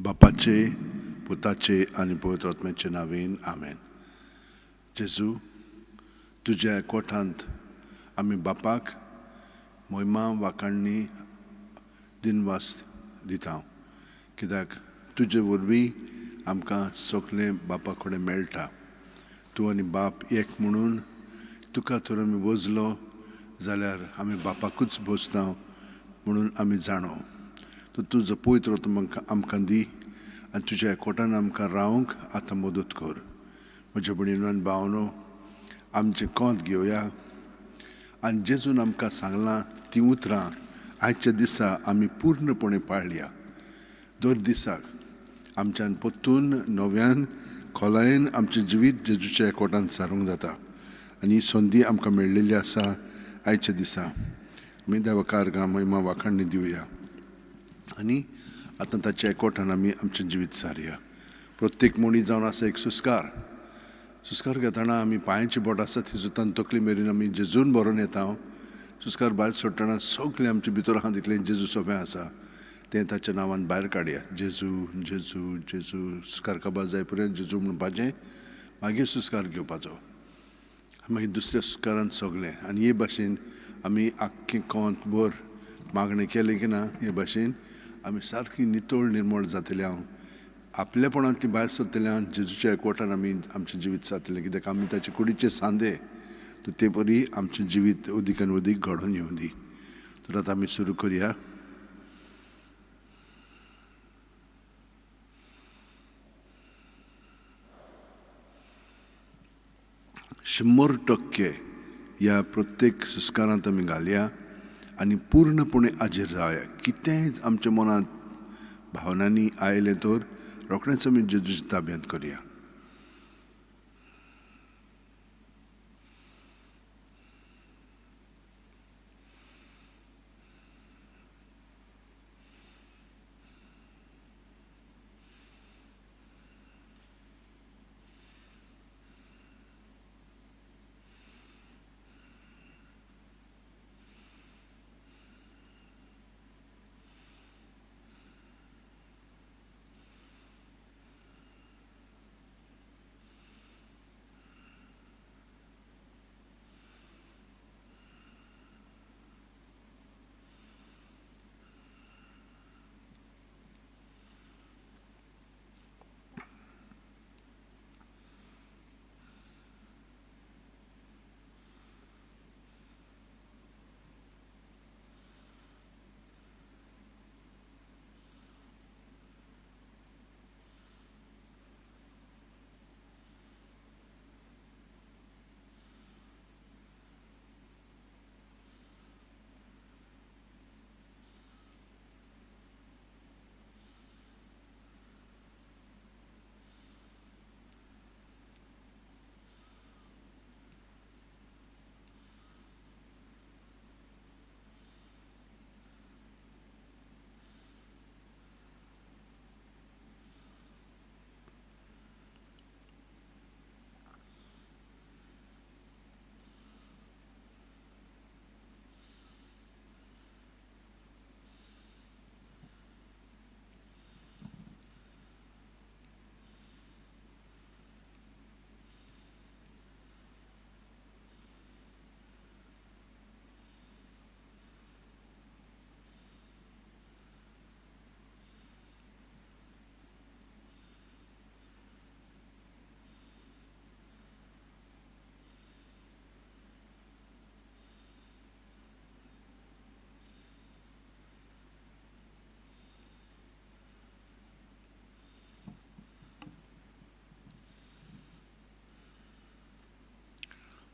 बापाचे, पुताचे आणि पवित्र आत्म्याचे नावेन आमेन. जेजू, तुज्या एकवटांत आमी बापाक मोहिमा वाखाणणी दिनवास दिता, कित्याक तुजे वरवीं आमकां सगळें बापा कडेन मेळटा. तूं आनी बाप एक म्हणून तुका तर आमी वजलो जाल्यार आमी बापाकूच भोसता म्हणून आमी जाणो. तूं तुजो पवित्र आत्मो आमकां दी आनी तुज्या एकवटान आमकां रावंक आतां मदत कर. म्हज्या भयणीनो आनी भावनो, आमचें कोंत घेवया आनी जेजून आमकां सांगलां तीं उतरां आयच्या दिसा आमी पूर्णपणे पाळया. दर दिसाक आमच्यान परतून नव्यान खोलायेन आमचें जिवीत जेजूच्या एकवटान सारूंक जाता. आनी ही संदी आमकां मेळिल्ली आसा. आयच्या दिसा आमी देवाकार महिमा वाखाणणी दिवया आनी आतां ताच्या एकवटान आमी आमचें जिवीत सारया. प्रत्येक मणी जावन आसा एक सुस्कार घेतना आमी पांयाची बोट आसा ती सुद्दां तकली मेरेन आमी जेजून बरोवन येता. सुस्कार भायर सोडटना सगळें आमचे भितर आहा तितलें जेजू सोबें आसा तें ताच्या नांवान भायर काडया. जेजू जेजू जेजू. सुस्कार काबार जाय पर्यंत जेजू म्हणपाचें, मागीर सुस्कार घेवपाचो, मागीर दुसऱ्या सुस्कारान सगळें. आनी हे भाशेन आमी आख्खें कोंत भर मागणें केलें की ना, हे भाशेन आमी सारकी नितळ निर्मळ जातल्या आपलेपणांतली भायर सरतल्या जेजूच्या एकवटान आमी आमचें जिवीत सारतलें. कित्याक आमी ताचे कुडीचे सांदे, तर ते परी आमचें जिवीत अदीकान अदीक घडोवन येवं दी. तर आतां आमी सुरू करया. शंबर टक्के ह्या प्रत्येक सुस्कारांत आमी घालया आनी पूर्णपणे हाजीर रावया. कितेंय आमच्या मनांत भावनांनी आयलें तर रोखडेंच आमी जेजूच्या ताब्यांत करया.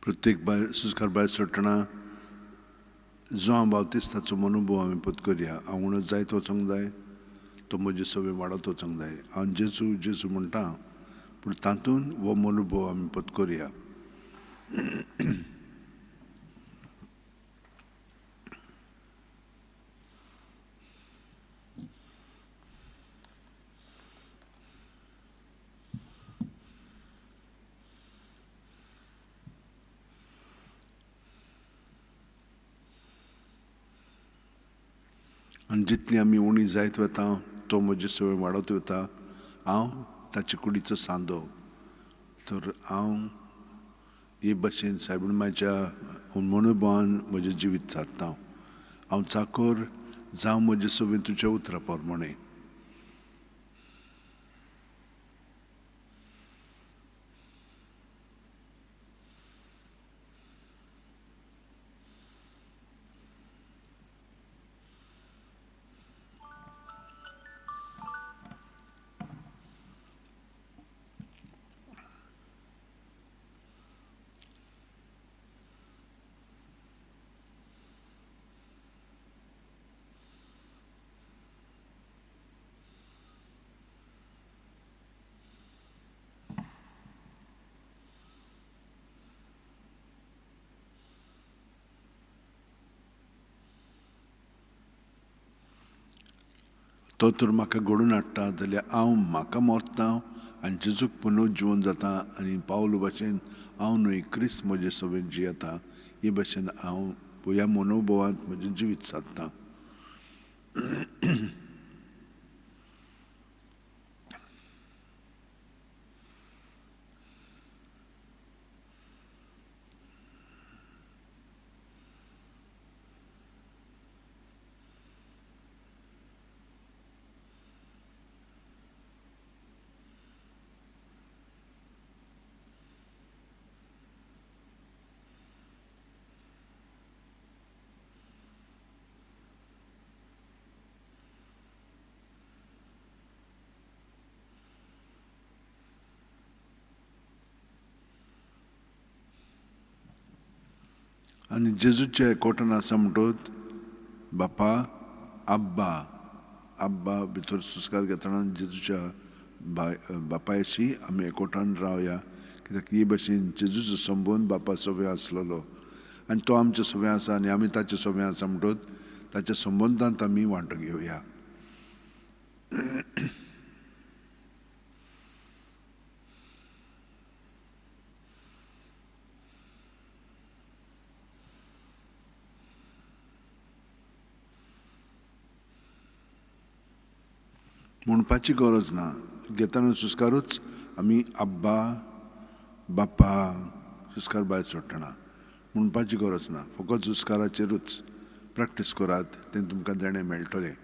प्रत्येक सुस्कार भायर सरतना जो बावतिस्ताचो मनोभव आमी पद करया. हांव उणो जायत वचोंक जाय, तो म्हजी सवय वाडत वचोंक जाय. हांव जेजू जेजू म्हणटा, पूण तातूंत हो मनोभव आमी पद करया. आनी जितली आमी उणी जायत वता तो म्हजी सवय वाडत वता, हांव ताचे कुडीचो सांदो. तर हांव हे भाशेन सायबीणमाच्या मनोभावान म्हजें जिवीत सादतां. हांव चाकोर जावं म्हजे सवय तुज्या उतरां पोरमोणे. तो तर म्हाका घडोवन हाडटा जाल्यार हांव म्हाका मोरतां आनी जेजूक पुनर्जीवन जाता आनी पावलो भाशेन हांव न्हय क्रिस्त म्हजे सवेन जियेता. हे भाशेन हांव ह्या मनोभावांत म्हजें जिवीत सादतां. आनी जेजूच्या एकवटान आसा म्हणटोच बापा आब्बा आब्बा भितर सुस्कार घेतना जेजूच्या बापायशी आमी एकवटान रावया. कित्याक हे भाशेन जेजूचो संबंद बापा सवय आसलेलो आनी तो आमचे सवय आसा आनी आमी ताचे सवय आसा म्हणटोच ताच्या संबंदांत आमी वांटो घेवया. म्हणपाची गरज ना, घेतना सुस्कारूच आमी आब्बा बाप्पा सुस्कार भायर सोडटना म्हणपाची गरज ना. फकत सुस्काराचेरूच प्रॅक्टीस करात, तें तुमकां देणें मेळटलें.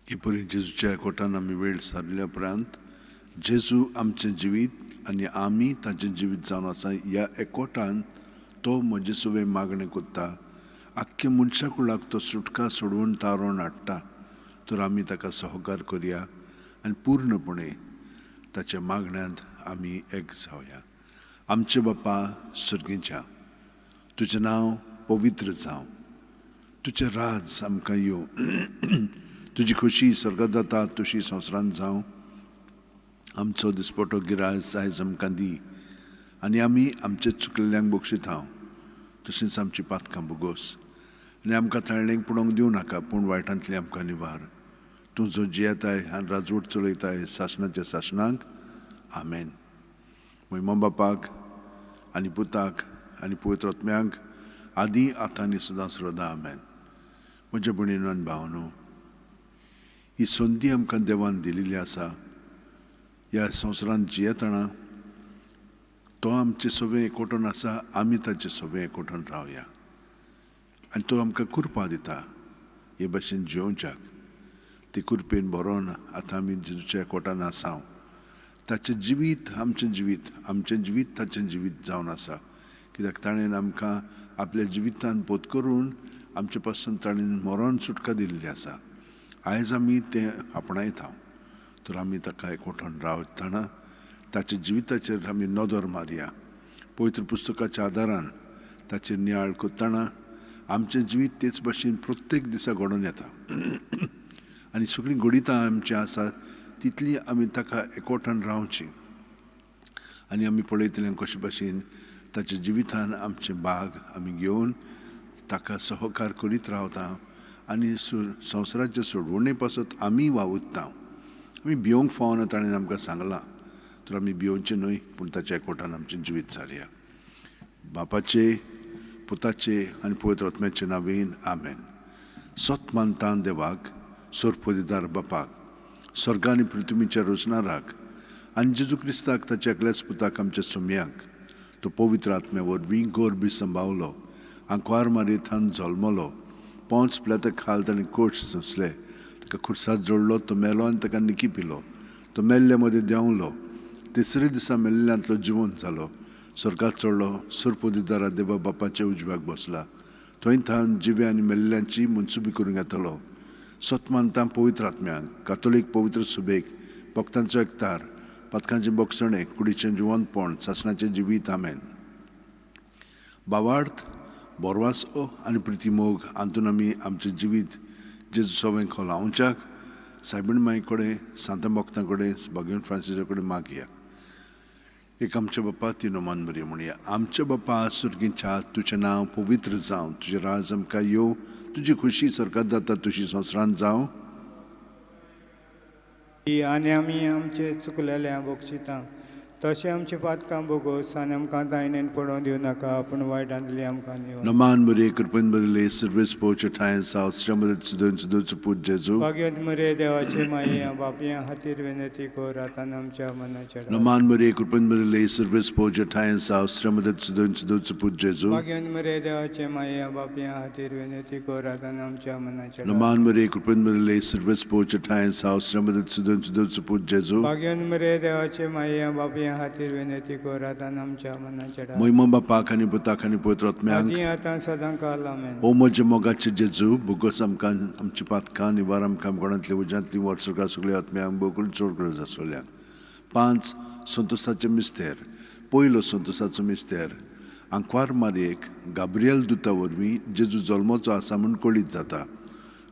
की परी जेजूच्या एकवटान आमी वेळ सारल्या उपरांत जेजू आमचें जिवीत आनी आमी ताचें जिवीत जावन आसा. ह्या एकवटान तो म्हजे सवय मागणें कोत्ता. आख्ख्या मनशा कुळाक तो सुटका सोडवून तारोवन हाडटा. तर आमी ताका सहकार करया आनी पूर्णपणे ताच्या मागण्यांत आमी एक जावया. आमचे बापा सुर्गेच्या, तुजें नांव पवित्र जावं, तुजें राज आमकां येवं, तुजी खोशी स्वर्गांत जाता तशी संवसारांत जावं. आमचो दिसपटो गिरायस आयज आमकां दी आनी आमी आमचे चुकलेल्यांक बक्षितांव तशेंच आमची पातकां बोगोस. आनी आमकां ताळणेक पडोवंक दिवं नाका, पूण वायटांतली आमकां निवार. तूं जो जियेताय आनी राजवट चलयताय सासणाच्या सासणाक. आमेन. महिमा बापाक आनी पुताक आनी पवित्र आत्म्यांक आदी आतां आनी सदां सदां आमेन. म्हज्या भयणीनो आनी भावांनो, ही संदी आमकां देवान दिलेली आसा. ह्या संवसारांत जियेतना तो आमचे सगळें एकवटून आसा, आमी ताचे सगळें एकवटून रावया. आनी तो आमकां कृपा दिता हे भाशेन जियोवच्याक. ती कृपेन बरोवन आतां आमी जेजूच्या एकवटान आसां. ताचें जिवीत आमचें जिवीत ताचें जिवीत जावन आसा. कित्याक ताणेन आमकां आपल्या जिवितान पोत करून आमचे पासून ताणेन मरण सुटका दिल्ली आसा. आयज आमी तें आपणायता, तर आमी ताका एकवटून रावतना ताच्या जिविताचेर आमी नदर मारया. पवित्र पुस्तकाच्या आदारान ताचेर नियाळ करतना आमचें जिवीत तेच भाशेन प्रत्येक दिसा घडोवन येता. आनी सगळीं घडितां आमची आसात तितली आमी ताका एकवटान रावची. आनी आमी पळयतले कशे भाशेन ताच्या जिवितान आमचे भाग आमी घेवन ताका सहकार करीत रावता. आनी संवसाराचे सोडवणे पासत आमी वावुरता. आमी भिवंक फावना ताणें आमकां सांगलां, तर आमी भिवचें न्हय, पूण ताच्या एकवटान आमचें जिवीत सारया. बापाचे, पुताचे आनी पवित्र आत्म्याचे नांवेन आमेन. सत मानतां देवाक, सोरपोदिदार बापाक, स्वर्ग आनी पृथ्वीच्या रचणाराक, आनी जेजू क्रिस्ताक ताच्या एकल्याच पुताक आमच्या सुमयांक, तो पवित्र आत्म्या वरवीं गोरबी सांबाळलो, आंकवार मारयेंत जल्मलो, पोंच प्लेताक खाल ताणें कोश सोंसले, ताका खुर्सात जोडलो, तो मेलो आनी ताका निकी पिलो, तो मेल्ले मदें देंवलो, तिसरे दिसा मेल्ल्यांतलो जिवंत जालो, स्वर्गात चडलो, सोरपोदिदारा देवा बापाच्या उजव्याक बसला, थंय थान जिवे आनी मेल्ल्यांची मनसुबी करूंक येतलो. सतमानतां पवित्र आत्म्यांक, कातोलीक पवित्र सुबेक, भक्तांचो एकतार, पातकांचें बोगसणें, कुडीचें जिवंतपण, सासणाचें जिवीत आमेन. भावार्थ, बोरवासो आनी प्रिती मोग हातून आमी आमचें जिवीत जेजू सवें खोलावच्याक सायबीण मांय कडेन, सांत भक्तां कडेन, भगवान फ्रांसिसा कडेन मागया. एक आमच्या बापा ती नोमान बरी म्हणया. आमच्या बापा सुर्गीच्या, तुजें नांव पवित्र जावं, तुजें राज आमकां येवं, तुजी खुशी स्वर्गात जाता तशी संवसारांत जावं. आनी आमी आमचे चुकलेल्या बक्षितां तशें आमचे पातकां बोगोस आनी आमकां दायनेन पडोवन दिवं नाका, पूण वायटांतली आमकां निवड. नमान बरे कृपेन बरले सर्वेस पोवचे ठाय साव श्रमदत सुदन सुदोचो पूत जेजू. भाग्यवंत मरे देवाचे माये बापया खातीर विनंती कर, आतां आमच्या मनाच्या. नमान बरे कृपेन बरले सर्वेस पोवचे ठाय साव श्रमदत सुदन सुदोचो पूत जेजू. भाग्यवंत मरे देवाचे माये बापया खातीर विनंती कर, आतां आमच्या मनाच्या. नमान बरे कृपेन बरले सर्वेस पोवचे ठाय साव श्रमदत सुदन सुदोचो पूत जेजू. भाग्यवंत मरे देवाचे माये बापया खातीर विनंती कर, आतां आमच्या मनाच्या. महिमा बापाक आनी पुताक आनी पवित्र आत्म्यांक, आदी आतां सदां काल आमेन. ओ म्हजे मोगाचे जेजू, भुगोस आमकां आमची पातकां निवार आमकां कोणांतली उज्यांतली वर सगळ्या सगळ्या आत्म्यांक बोकूल चड गरज आसलेल्यान. 5 संतोसाचें मिस्तेर. पयलो संतोसाचो मिस्तेर. आंकवार मारयेक गाब्रियल दुता वरवीं जेजू जल्माचो आसा म्हूण कळीत जाता.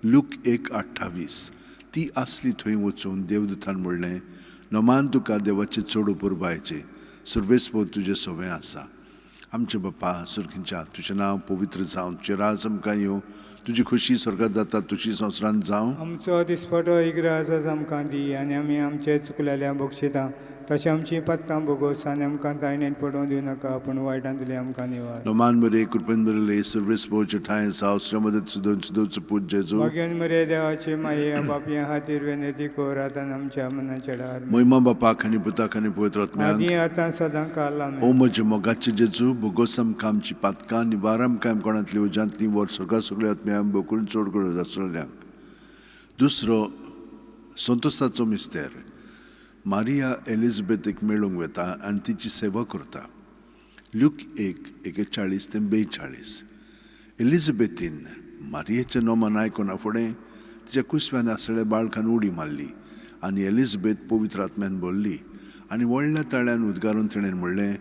लूक 1:28. ती आसली थंय वचून देवदुतान म्हणलें, नमान तुका देवाचे चड उपुरबायचे, सर्वेस्पो तुजें सवें आसा. आमचे बापा सुर्गीच्या, तुजें नांव पवित्र जावं, तुजें राज आमकां येवं, तुजी खुशी स्वर्गात जाता तशी संवसारांत जावं. आमचो दिसपटो इग्राज आमकां दी, आनी आमी आमचे चुकलेल्या बक्षितां तशें आमची पातकां बोगोस आनी आमकां दायनेन पडोवन दिवं नाका, पूण वायटांतली आमकां निवार. नमान बरे कृपेन बरले सर्वेस पोवचे ठाय साव श्रमदत सुदन सुदोचो पूत जेजू. भाग्यवंत मरे देवाचे माये बापया खातीर विनंती कर, आतां आमच्या मनाच्या. महिमा बापाक आनी पुताक आनी पवित्र आत्म्यांक, आदी आतां सदां काल आमेन. ओ म्हजे मोगाचे जेजू, भुगोस आमकां आमची पातकां निवार आमकां कोणांतली उज्यांतली वर सगळ्या सगळ्या आत्म्यांक बोकूल चड गरज आसलेल्यान. दुसरो संतोसाचो मिस्तेर. मारिया एलिझाबेथीक मेळूंक वेता आनी तिची सेवा करता. लूक 1:41-42. एलिझाबेथीन मारियेचें नोमान आयकना फुडें तिच्या कुसव्यान आसलेल्या बाळकान उडी मारली आनी एलिझाबेथ पवित्र आत्म्यान बोल्ली आनी व्हडल्या ताळ्यान उद्गारून तिणें म्हणलें,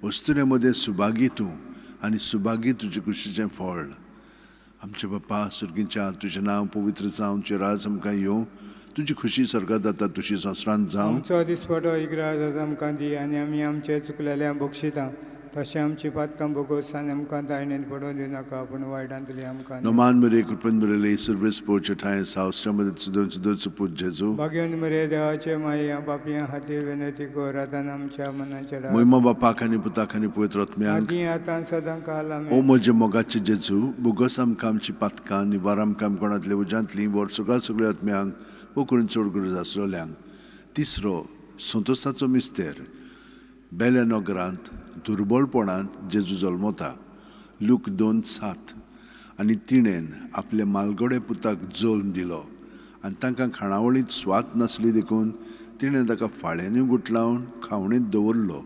वस्तुरे मदें सुभागी तूं आनी सुभागी तुजे कुशीचें फळ. आमचे बापा सुर्गीच्या, तुजें नांव पवित्र जावं, तुजें राज आमकां येवं, तुजी खुशी स्वर्गात जाता तशी संवसारांत जावं. आमचो दिसपटो इग्राज आमकां दी, आनी आमी आमचे चुकलेल्या बक्षितां तशें आमची पातकां भोगोस आनी आमकां दायणेन पडोवन दिवं नाका पूण वायटांतली आमकां No man mere kurpen mere le service po chataye saustra med sudon suput Jesu. भाग्यवन मरे देवाचे माया बापया खातीर विनंती कर आतां आमच्या मनाचेर Moima bapa kani puta kani poetro atmiang. आदी आतां सदां काल आमेन. O moje mogache Jesu, bugosam kamchi patka ni varam kam konatle ujantli vor sugal sugle atmiang, bukurin chorgur zasrolyang. Tisro, संतोषाचो मिस्तेर Baleno ग्रांत दुर्बळपणांत जेजू जल्मता लूक 2:7 आनी तिणेन आपल्या मालगडे पुताक जल्म दिलो आनी तांकां खाणावळींत स्वाद नासली देखून तिणें ताका फाळ्यांनी गुटलावन खावणीत दवरलो.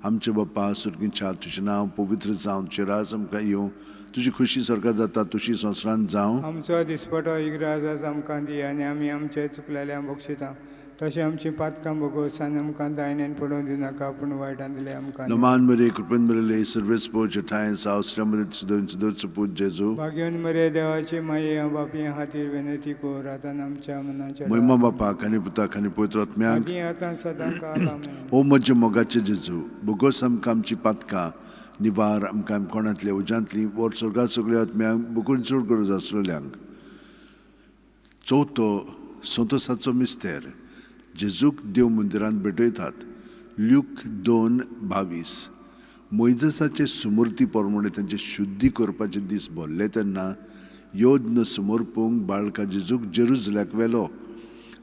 आमचे बाप्पा सुर्गीच्या तुजें नांव पवित्र जावं, तुजें राज आमकां येवं, तुजी खुशी स्वर्गांत जाता तुशी संवसारांत जावं. आमचो दिसपटो इग्राज आज आमकां दी आनी आमी आमचे चुकलेल्यांक बक्षिता. तशें आमची पातकां भोगोस आनी आमकां दायणेन पडोवन दिवं नाका पूण वायटांतले आमकां. नमान मरे कृपेन मरे सर्वेस पो जठाय सावस्रा मरे सुदो चुपूत जेजू. भाग्यवन मरे देवाचे माये बापया खातीर विनंती कर आतां आमच्या मनाचेर. मोहिमा बापा खानी पुता खानी पवित्र आत्म्याक. आदी आतां सदां काल आमेन. ओ म्हजे मोगाचे जेजू, भोगोस आमकां आमची पातकां निवार आमकां कोणांतले उज्यांतली वर स्वर्गांत सगळ्या आत्म्यांक बुकून चड गरज आसलेल्यांक. चवथो संतोसाचो मिस्तेर जेजूक देव मंदिरांत भेटयतात. लूक 2:22 मोइजेसाचे सुमूर्ती प्रमाणे तांचे शुद्धी करपाचे दीस भरले तेन्ना योद्न समर्पूंक बाळका जेजूक जेरुसलेमाक व्हेलो.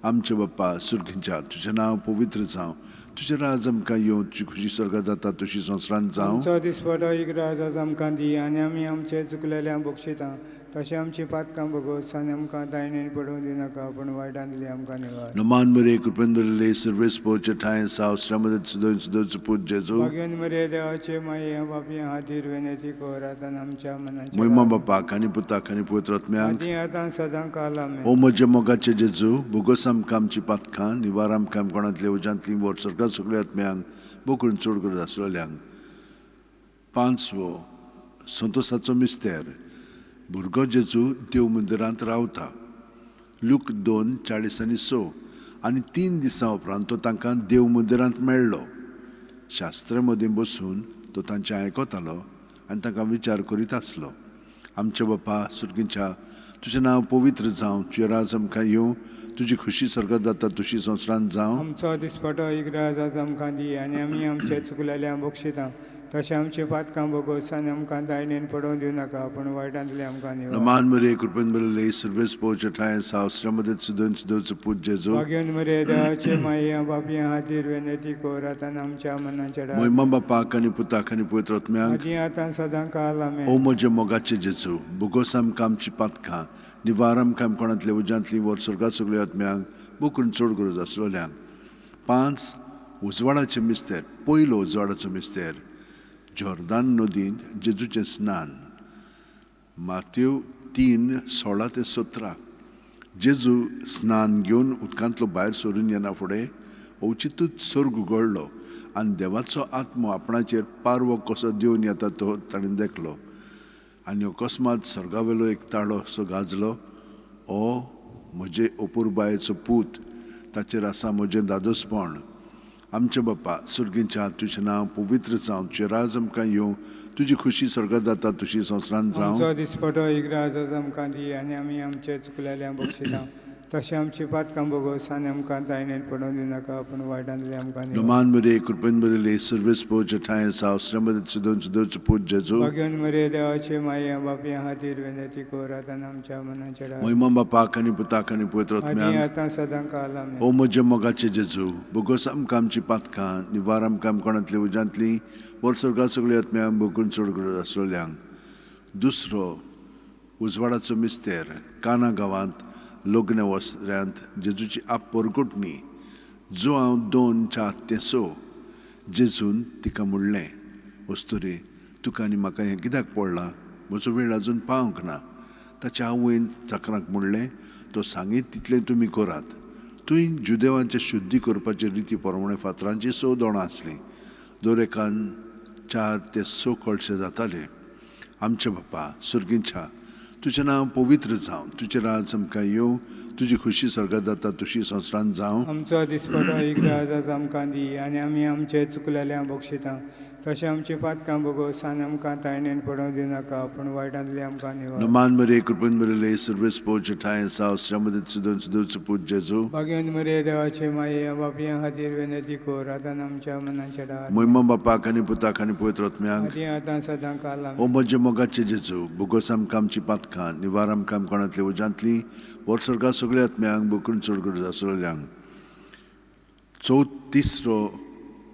आमचे बाप्पा सुर्गीच्या तुजें नांव पवित्र जावं, तुजें राज आमकां येवं, तुजी खुशी स्वर्गांत जाता तुशी संवसारांत जावं. आमचो दिसपटो इग्राज आज आमकां दी आनी आमी आमचे चुकलेल्यांक बक्षिता. तशें आमची पातकां भोगोस आनी आमकां दायणेन पडोवन दिवं नाका पूण वायटांतली आमकां निवार. नमान मरे कृपेन मरे सर्वेस पो चठाय सावस्रा मरे सुदो चुपूत जेजू. भाग्यवन मरे देवाचे माये बापया खातीर विनंती कर आतां आमच्या मनाचेर. मोहिमा बापा खानी पुता खानी पवित्र आत्म्याक. आदी आतां सदां काल आमेन. ओ म्हजे मोगाचे जेजू, भोगोस आमकां आमची पातकां निवार आमकां कोणांतले उज्यांतली वर स्वर्गांत सगळ्या आत्म्यांक बोकून चड गरज आसलेल्यांक. पांचवो संतोसाचो मिस्तेर भुरगो जेजू देव मंदिरांत रावता. लूक 2:40-6 आनी 3 दिसां उपरांत तो तांकां देव मंदिरांत मेळ्ळो. शास्त्रा मदीं बसून तो तांचें आयकतालो आनी तांकां विचार करीत आसलो. आमचे बाप्पा सुर्गीच्या तुजें नांव पवित्र जावं, तुजें राज आमकां येवं, तुजी खुशी स्वर्गांत जाता तुशी संवसारांत जावं. आमचो दिसपटो इग्राज आज आमकां दी आनी आमी आमचे चुकलेल्यांक बक्षिता. तशें आमची पातकां भोगोस आनी आमकां दायणेन पडोवन दिवं नाका पूण वायटांतले आमकां निवार. नमान मरे कृपेन मरे सर्वेस पो चठाय सावस्रा मरे सुदो चुपूत जेजू. भाग्यवन मरे देवाचे माया बापया खातीर विनंती कर आतां आमच्या मनाचेर. मोहिमा बापा खानी पुता खानी पवित्र आत्म्याक. आदी आतां सदां काल आमेन. ओ म्हजे मोगाचे जेजू, भोगोस आमकां आमची पातकां निवार आमकां कोणांतले उज्यांतली वर स्वर्गांत सगळ्या आत्म्यांक बुकून चड गरज आसलेल्यांक. 5 उजवाडाचे मिस्तेर. पयलो उजवाडाचो मिस्तेर जॉर्दान नदींत जेजूचें स्नान. माथ्यू 3:16-17 जेजू स्नान घेवन उदकांतलो भायर सरून येना फुडें अवचितूच सर्ग उगडलो आनी देवाचो आत्मो आपणाचेर पारवो कसो दिवन येता तो ताणें देखलो. आनी अकस्मात सर्गावेलो एक ताळो असो गाजलो. ओ म्हजे अपुरबायेचो पूत, ताचेर आसा म्हजें दादोसपण. आमचे बाप्पा सुर्गीच्या तुजें नांव पवित्र जावं, तुजें राज आमकां येवं, तुजी खुशी स्वर्गांत जाता तुशी संवसारांत जावं. आमचो दिसपटो इग्राज आज आमकां दी आनी आमी आमचे चुकलेल्यांक बक्षिता. तशें आमची पातकां भोगोस आनी आमकां दायणेन पडोवन दिवं नाका पूण वायटांतले आमकां निवार. नमान मरे कृपेन मरे सर्वेस पो चठाय सावस्रा मरे सुदो चुपूत जेजू. भाग्यवन मरे देवाचे माया बापया खातीर विनंती कर आतां आमच्या मनाचेर. मोहिमा बापा खानी पुता खानी पवित्र आदी आत्म्याक. आतां सदां काल आमेन. ओ म्हजे मोगाचे जेजू, भोगोस आमकां आमची पातकां निवार आमकां कोणांतली उज्यांतली वर स्वर्गांत सगळ्या आत्म्यांक बुकून चड गरज आसलेल्यांक. दुसरो उजवाडाचो मिस्तेर काना गांवांत लग्न वस्त्र्यांत जेजूची आप परगुटणी. जो हांव 2:4-6 जेजून तिका म्हणलें, वस्तुरे तुका आनी म्हाका हें कित्याक पडलां, म्हजो वेळ आजून पावंक ना. ताच्या आवयन चाकरांक म्हणलें, तो सांगीत तितलें तुमी करात. थंय जुदेवांचे शुद्धी करपाचे रिती प्रमाणे फातरांची 6 दोणां आसलीं. दर एकान 4-6 कळशे जाताले. आमचे बाप्पा सुर्गीच्या तुजें नांव पवित्र जावं, तुजें राज आमकां येवं, तुजी खुशी स्वर्गांत जाता तुशी संवसारांत जावं. आमचो दिसपटो इग्राज आज आमकां दी आनी आमी आमचे चुकलेल्यांक बक्षिता. तशें आमची पातकां भोगोस आनी आमकां तायणेन पडोवंक दिनाका पूण वायटांतली आमकां निवार. No man Maria, Kurban Maria, Silver Sport, Chai, South, Shamadet, Sudan, Sudan, Support, Jesu. भाग्यवान मरे देवाचे माये बापया खातीर विनंती कर आतां आमच्या मनाच्या डार Moima Bapa, Kani Puta, Kani Poetrat Myang. आदी आतां सदां काल O Moja Mogache Jesu, Bogosam Kamchi Patkan, Nivaram Kam Konatli, Ujantli, Warsorga Soglet Myang, Bukun Surgur Zasoliang. Tisro,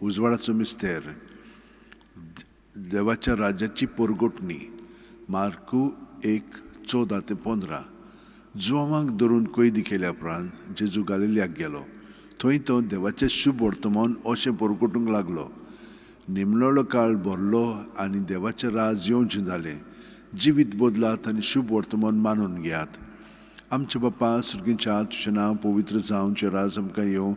Uzwaracho Mister, देवाच्या राज्याची पोरगोटणी मार्कू 1:14-15 जुवामांक धरून कैदी केल्या उपरांत जेजू गालिल्याक गेलो. थंय तो देवाचें शुभ वर्तमान अशें पोरगोटूंक लागलो. निमलोलो काळ भरलो आनी देवाचें राज येवचें जालें. जिवीत बदलात आनी शुभ वर्तमान मानून घेयात. आमचे बापा सुर्गीच्या तुजें नांव पवित्र जावं, तुजें राज आमकां येवं,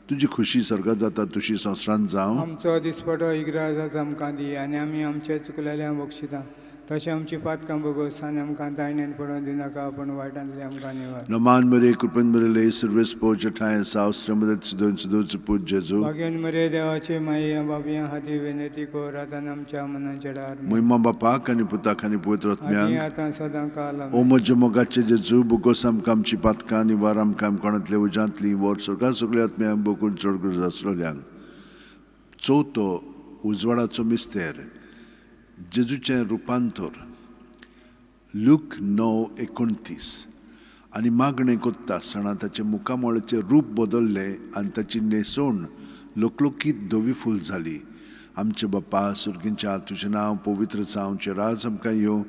तुजी खुशी सर्गात जाता तुशी संवसारांत जावं. आमचो दिसपटो इग्राज आमकां दी आनी आमी आमचे चुकलेल्यांक बक्षिता. तशें आमची पातकां भोगोस आनी आमकां तायणेन पडोवंक दिनाका पूण वायटांतली आमकां निवार. No man Maria, Kurban Maria, Silver Sport, Chai, South, Shamadet, Sudan, Sudan, Support, Jesu. भाग्यवान मरे देवाचे माये बापया खातीर विनंती कर आतां आमच्या मनाच्या डार Moima Bapa, Kani Puta, Kani Poetrat आदी Myang. आतां सदां काल O Moja Mogache Jesu, Bogosam Kamchi Patkan, Nivaram Kam Konatli, Ujantli, War Sorga Soglet Myang, Bokun Sorgur Zasoliang. Chowto, Uzwaracho Mister, जेजूचें रुपांतर लूक 9:29 आनी मागणें कोत्ता सणा ताचे मुखामळाचें रूप बदल्लें आनी ताची न्हेसोण लोकलोकीत धवी फूल जाली. आमचे बापा सुर्गींच्या तुजें नांव पवित्र जावं, तुजें राज आमकां येवं,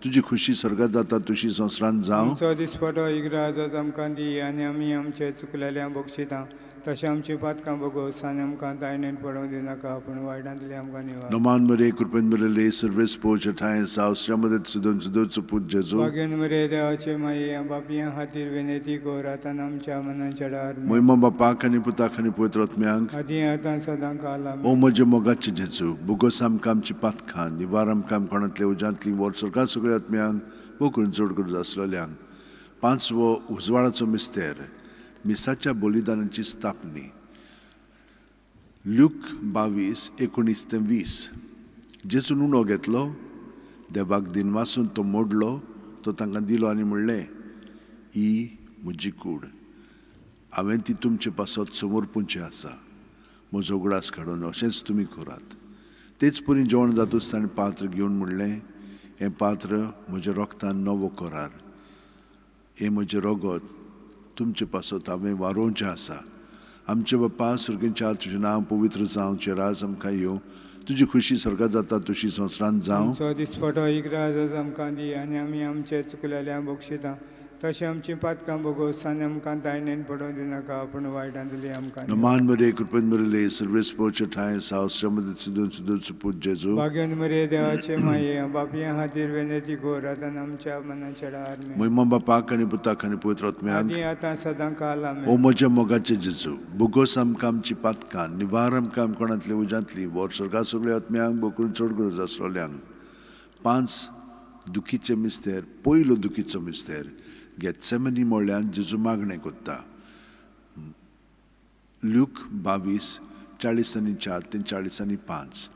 तुजी खुशी सर्गात जाता तुशी संवसारांत जावं. आमचो दिसपटो इग्राज आमकां दी आनी आमी आमचे चुकलेल्यांक बक्षिता. तशें आमची पातकां भोगोस आनी आमकां तायणेन पडोवंक दिनाका पूण वायटांतली आमकां निवार. No man Maria, Kurban Maria, Silver Sport, Chai, South, Shamadet, Sudan, Sudan, Support, Jesu. भाग्यवान मरे देवाचे माये बापया खातीर विनंती कर आतां आमच्या मनाच्या डार Moima Bapa, Kani Puta, Kani Poetrat Myang. आदी आतां सदां काल O Moja Mogache Jesu, Bogosam Kamchi Patkan, Nivaram Kam Konatli, Ujantli, War Sorga Soglet Myang, Bokun Sorgur Zasoliang. 5वो उजवाडाचो मिस्तेर, मिसाच्या बलिदानाची स्थापनी. लूक 22:19-20 जेजून उणो घेतलो, देवाक दिनवासून तो मोडलो, तो तांकां दिलो आनी म्हणलें, ही म्हजी कूड, हांवें ती तुमचे पासत समोर पुंचे आसा, म्हजो उगडास काडून अशेंच तुमी करात. तेच परी जेवण जातूच ताणें पात्र घेवन म्हणलें, हें पात्र म्हज्या रोगतान नवो करार, हें म्हजें रगत तुमचे पासत हांवें वारोवचें आसा. आमचे बापा सुर्गींच्या तुजें नांव पवित्र जावं, तुजें राज आमकां येवं, तुजी खुशी सर्गात जाता तुशी संवसारांत जावं. आमचो दिसपटो इग्राज आमकां दी आनी आमी आमचे चुकलेल्यांक बक्षिता. तशें आमची पातकां भोगोस आनी आमकां तायणेन पडोवंक दिनाका पूण वायटांतली आमकां No man Maria, Kurban Maria, Silver Sport, Chai, South, Shamadet, Sudan, Sudan, Support, Jesu. भाग्यवान मरे देवाचे माये बापया खातीर विनंती कर आतां आमच्या मनाच्या डार Moima Bapa, Kani Puta, Kani Poetrat Myang. आदी आतां सदां काल O Moja Mogache Jesu, Bogosam Kamchi Patkan, Nivaram Kam Konatli, Ujantli, War Sorga Soglet Myang, Bokun Sorgur Zasoliang. 5 दुखीचे मिस्तेर, पयलो दुखीचो मिस्तेर, गेत्सेमनी मोळ्यान जेजू मागणें कोत्ता. लूक 22:40-40-5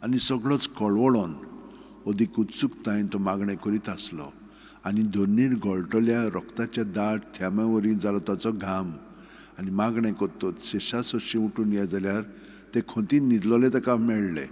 आनी सगळोच कळवळोन अदीक उत्सुकतायेन तो मागणें करीत आसलो. आनी दोनीर गळटल्या रक्ताच्या दाट थेंब्या वरी जालो ताचो घाम. आनी मागणें कोत्तोच शेषासोशी उठून ये जाल्यार ते खोंतीन न्हिदलोले ताका मेळ्ळे.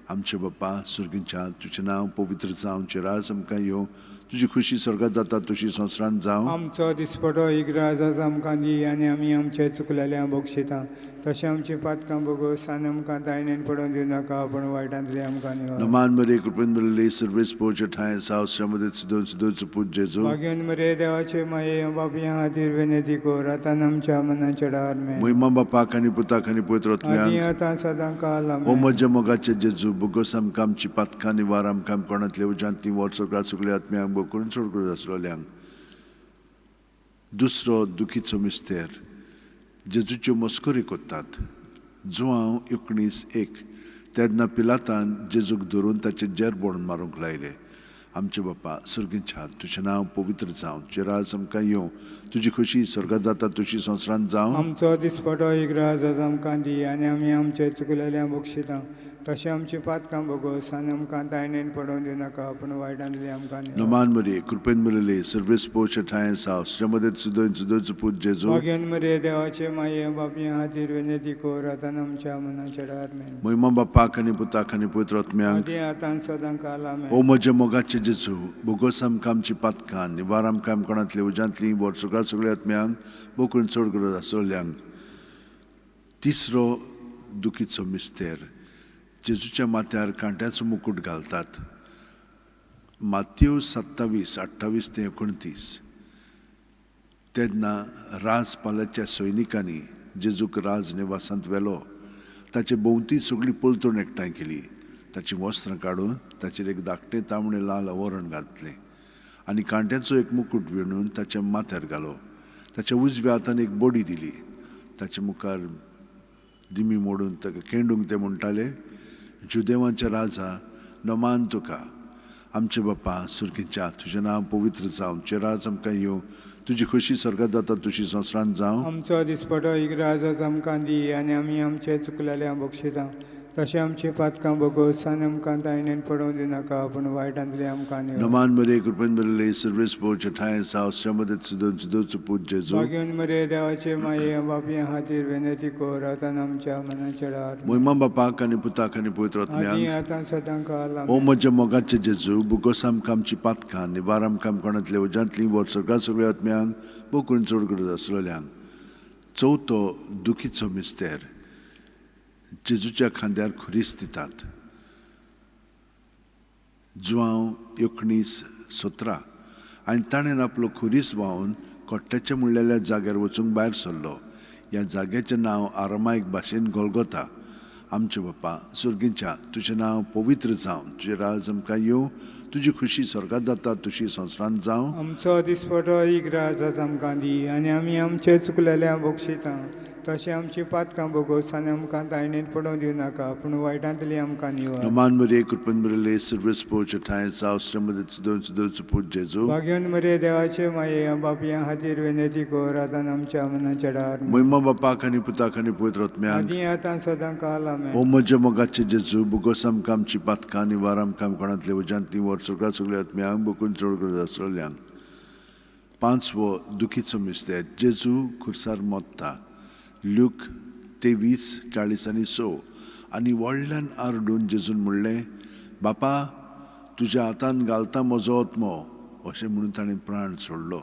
आमचे बापा सुर्गींच्या तुजें नांव पवित्र जावं, तुजें राज आमकां येवं, तुजी खुशी सर्गात जाता तुशी संवसारांत जावं. आमचो दिसपटो इग्राज आमकां दी आनी आमी आमचे चुकलेल्यांक बक्षिता. तशें आमची पातकां भोगोस आनी आमकां तायणेन पडोवंक दिनाका पूण वायटांतली आमकां निवार. No man Maria, Kurban Maria, Silver Sport, Chai, South, Shamadet, Sudan, Sudan, Support, Jesu. भाग्यवान मरे देवाचे माये बापया खातीर विनंती कर आतां आमच्या मनाच्या डार Moima Bapa, Kani Puta, Kani Poetrat आदी Myang. आतां सदां काल O Moja Mogache Jesu, Bogosam Kamchi Patkan, Nivaram Kam Konatli, Ujantli, War Sorga Soglet Myang, Bokun Sorgur Zasoliang. दुसरो दुखीचो मिस्तेर, जेजूच्यो मस्करी कोत्तात. जुवांव 19:1 तेन्ना पिलातान जेजूक धरून ताचे जेर बोडून मारूंक लायले. आमचे बापा सुर्गींच्या तुजें नांव पवित्र जावं, तुजें राज आमकां येवं, तुजी खुशी सर्गात जाता तुशी संवसारांत जावं. आमचो दिसपटो इग्राज आमकां दी आनी आमी आमचे चुकलेल्यांक बक्षिता. तशें आमची पातकां भोगोस आनी आमकां दायनेन पडोवन दिवं नाका पूण वायटांतली आमकां निवार. Naman Maria, कृपेन मिळाले सर्वेस पोच ठाय साव श्रमदेत सुद्धा पूज जेजू वाग्यन मरे देवाचे माये बापी हातीर विनंती कोर आतां आमच्या मनाच्या आमेन. मोहिमा बापाक आनी पुताक आनी पवित्र आत्म्यांक आदी आतां सदां काल आमेन. ओ म्हजे मोगाचे जेजू बोगोस आमकां आमची पातकां निवार आमकां कोणातले उज्यांतली वर सगळ्या आत्म्यांक बोकून चड गरज आसलेल्यांक. तिसरो दुखीचो मिस्तेर जेजूच्या माथ्यार कांट्याचो मुकुट घालतात. माथ्यू 27:28 ते 29. तेन्ना राजपालाच्या सैनिकांनी जेजूक राज निवासांत व्हेलो. ताचे भोंवती सगळी पलतून एकठांय केली. ताची वस्त्रां काडून ताचेर एक धाकटें तांबडें लाल आवरण घातलें आनी कांट्याचो एक मुकुट विणून ताच्या माथ्यार घालो. ताच्या उजव्या हातान एक बडी दिली. ताच्या मुखार दिमी मोडून ताका केंडूंक ते म्हणटाले, जुदेवांच्या राजा नमान तुका. आमचे बापा सुर्गीच्या तुजें नांव पवित्र जावं. तुजें राज आमकां येवं. तुजी खुशी स्वर्गांत जाता तशी संवसारांत जावं. आमचो दिसपटो इग्राज आमकां दी आनी आमी आमचे चुकलेल्या बक्षितां तशें आमची पातकां भोगोस आनी आमकां दायनेन पडोवन दिवं नाका पूण वायटांतली आमकां निवार. नमान मरे कृपेन मिळाले सर्वेस पोच ठाय साव श्रमदेत सुद्धा पूज जेजू वाग्यन मरे देवाचे माये बापी हातीर विनंती कोर आतां आमच्या मनाच्या आमेन. मोहिमा बापाक आनी पुताक आनी पवित्र आदी आत्म्यांक आतां सदां काल ओ आमेन. म्हज्या मोगाचे जेजू बोगोस आमकां आमची पातकां निवार आमकां कोणातले उज्यांतली वर सगळ्या आत्म्यांक बोकून चड गरज आसलेल्यांक. चवथो दुखीचो मिस्तेर जेजूच्या खांद्यार खुरीस दितात. जुवांव 19:17. आनी ताणें आपलो खुरीस व्हांवन कोट्ट्याच्या मुळ्ळेल्या जाग्यार वचूंक भायर सरलो. ह्या जाग्याचें नांव आरामायक भाशेन गोलगोथा. आमचे बापा सुर्गीच्या तुजें नांव पवित्र जावं. तुजें राज आमकां येवं. तुजी खुशी स्वर्गांत जाता तशी संवसारांत जावं. आमचो दिसपटो इग्राज आमकां दी आनी आमी आमचे चुकलेल्या बक्षितां तशें आमची पातकां भोगोस आनी आमकां दायनेन पडोवन दिवं नाका पूण वायटांतली आमकां निवार. नमान मरे कृपेन मिळाले सर्वेस पोच ठाय साव श्रमदेत सुद्धा पूज जेजू वाग्यन मरे देवाचे माये बापया खातीर विनंती कोर आतां आमच्या मनाच्या आमेन. मोहिमा बापाक आनी पुताक आनी पवित्र आत्म्यांक आदी आतां सदां काल आमेन. ओ म्हज्या मोगाचे जेजू बोगोस आमकां आमची पातकां निवार आमकां कोणातले उज्यांतली वर सगळ्या आत्म्यांक बोकून चड गरज आसलेल्यांक. पांचवो दुखीचो मिस्तेर जेजू खुर्सार मोत्ता. लूक 23:40-6. आनी व्हडल्यान आरडून जेजून म्हणलें, बापा तुज्या हातान घालता म्हजो आत्मो. अशें म्हणून ताणें प्राण सोडलो.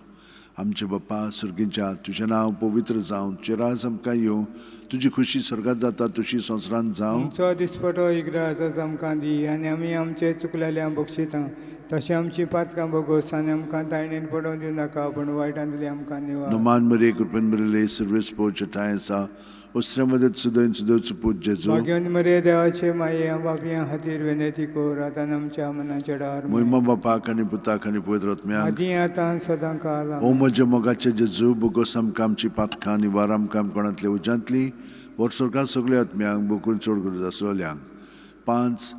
आमचे बापा सुर्गीच्या तुजें नांव पवित्र जावं. तुजें राज आमकां येवं. तुजी खुशी स्वर्गांत जाता तशी संवसारांत जावं. आमचो दिसपटो इग्राज आमकां दी आनी आमी आमचे चुकलेल्या बक्षितां तशें आमची पातकां भोगोस आनी आमकां दायनेन पडोवन दिवं नाका पूण वायटांतली आमकां निवार. नमान मरे कृपेन मिळाले सर्वेस पोच ठाय सा उस्त्रेमदेत सुद्धा पूज जेजू वाग्यन मरे देवाचे माये बापया खातीर विनंती कोर आतां आमच्या मनाच्या आमेन. मोहिमा बापाक आनी पुताक आनी पवित्र आत्म्यांक आदी आतां सदां काल ओ म्हज्या मोगाचे जेजू बोगोस आमकां आमची पातकां निवार आमकां कोणातले उज्यांतली वर सगळ्या आत्म्यांक बोकून चड गरज आसलेल्यांक. 5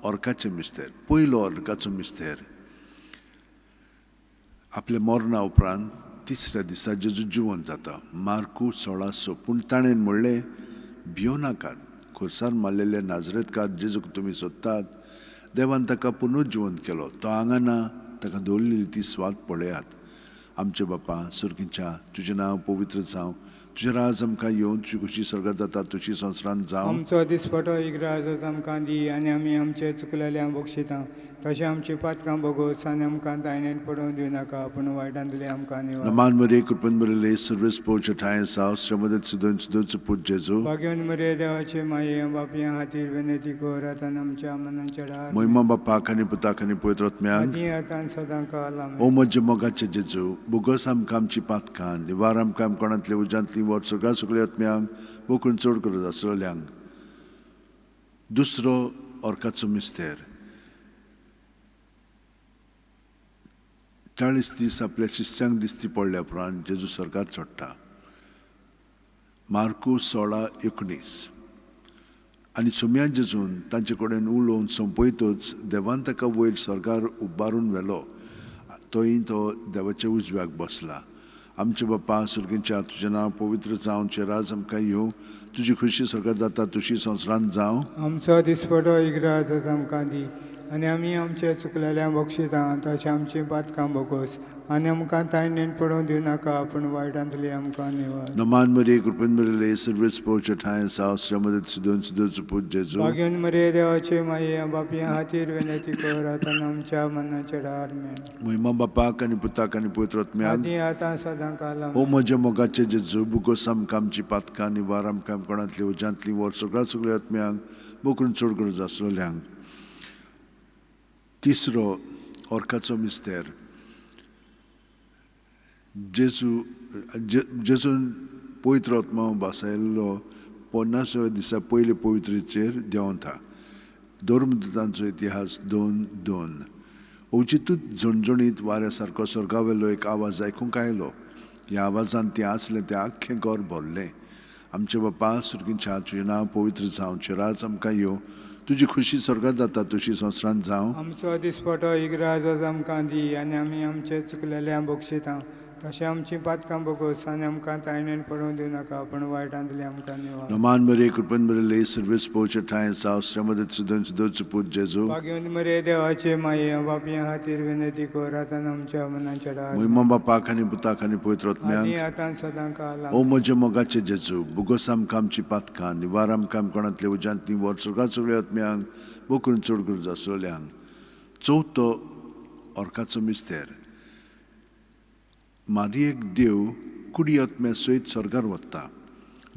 ऑर्काचे मिस्तेर. पयलो ऑर्काचो मिस्तेर आपल्या मरणा उपरांत तिसऱ्या दिसा जेजू जिवंत जाता. मार्कू 16:6. पूण ताणें म्हणलें, भियो नाकात. खुर्सार मारलेले नाजरेतकार जेजूक तुमी सोदतात. देवान ताका पुनर्जिवंत केलो. तो हांगा ना. ताका दवरलेली ती स्वात पळयात. आमचे बापा सुर्गीच्या तुजें नांव पवित्र जावं. तुजें राज आमकां येवं. तुजी खुशी स्वर्गांत जाता तशी संवसारांत जावं. आमचो दिसपटो इग्राज आमकां दी आनी आमी आमचे चुकलेल्या बक्षितां तशें आमची पातकां भोगोस आनी आमकां दायनेन पडोवन दिवं नाका पूण वायटांतली आमकां निवार. नमान मरे कृपेन मिळाले सर्वेस पोच ठाय साव श्रमदेत सुद्धा पूज जेजू वाग्यन मरे देवाचे माये बापया खातीर विनंती कोर आतां आमच्या मनाच्या आमेन. मोहिमा बापाक आनी पुताक आनी पवित्र आत्म्यांक आदी आतां सदां काल आमेन. ओ म्हज्या मोगाचे जेजू बोगोस आमकां आमची पातकां निवार आमकां कोणातले उज्यांतली वर सगळ्या आत्म्यांक बोकून चड गरज आसलेल्यांक. दुसरो ऑर्काचो मिस्तेर 40 दीस आपल्या शिश्यांक दिसती पडल्या उपरांत जेजू स्वर्गांत चडटा. मार्कू 16:19. आनी सुम्या जेजून तांचे कडेन उलोवन संपयतच देवान ताका वयर स्वर्गार उबारून व्हेलो. थंय तो देवाच्या उजव्याक बसला. आमचे बाप्पा सुर्गींच्या तुझें नांव पवित्र जावं तुजें राज आमकां येवं तुजी खुशी स्वर्गात जाता तशी संवसारांत जावं आमचो दिसपटो इग्राज आमकां दी आनी आमी आमचे चुकलेल्या बक्षिता तशें आमची पातकां बोगोस आनी आमकां तायणेन पडोवन दिव नाका पूण वायटांतली आमकां निवार नमान मरे कृपेन मरेले सर्वेस पोवचे ठाय सावस्रा मदत सुदोन सुदोच पूज जेजू भाग्यवन मरे देवाचे माये बापया खातीर विनंती कर आतां आमच्या मनाचे डार मेन महिमा बापाक आनी पुताक आनी पवित्र आत्म्याक आदी आतां सदां काल ओ म्हजे मोगाचे जेजू बुगोस आमकां आमची पातकां निवार आमकां कोणांतली उज्यांतली वर सगळ्या आत्म्यांक बोकरून चड गरज आसलेल्यांक तिसरो ऑर्काचो मिस्तेर जेजून पवित्र आत्मा बसयल्लो 50व्या दिसा पयले पवित्रेचेर देंवता धर्मदूतांचो इतिहास 2:2 अवचितूच झणझणीत वाऱ्या सारको स्वर्गावेलो एक आवाज आयकूंक आयलो ह्या आवाजान तें आसलें तें आख्खें घर भरलें आमचे बाप्पा सुर्गींच्या तुजें नांव पवित्र जावं तुजें राज आमकां येवं तुजी खुशी स्वर्गात जाता तशी संवसारांत जावं आमचो दिसपटो इग्राज आमकां दी आनी आमी आमचे चुकलेल्या बक्षिता तशें आमची पातकां बोगोस आनी आमकां तायणेन पडोवन दिव नाका पूण वायटांतली आमकां निवार नमान मरे कृपेन मरेले सर्वेस पोवचे ठाय सावस्रा मदत सुदोन सुदोच पूज जेजू भाग्यवन मरे देवाचे माये बापया खातीर विनंती कर आतां आमच्या मनाच्या डार महिमा बापाक आनी पुताक आनी पवित्र आत्म्याक आनी आतां सदां काल ओ म्हजे मोगाचे जेजू बुगोस आमकां आमची पातकां निवार आमकां कोणांतले उज्यांतली वर सगळ्या आत्म्यांक बोकरून चड गरज आसलेल्यांक चवथो ऑर्काचो मिस्तेर मारयेक देव कुडी आत्म्या सयत स्वर्गार वता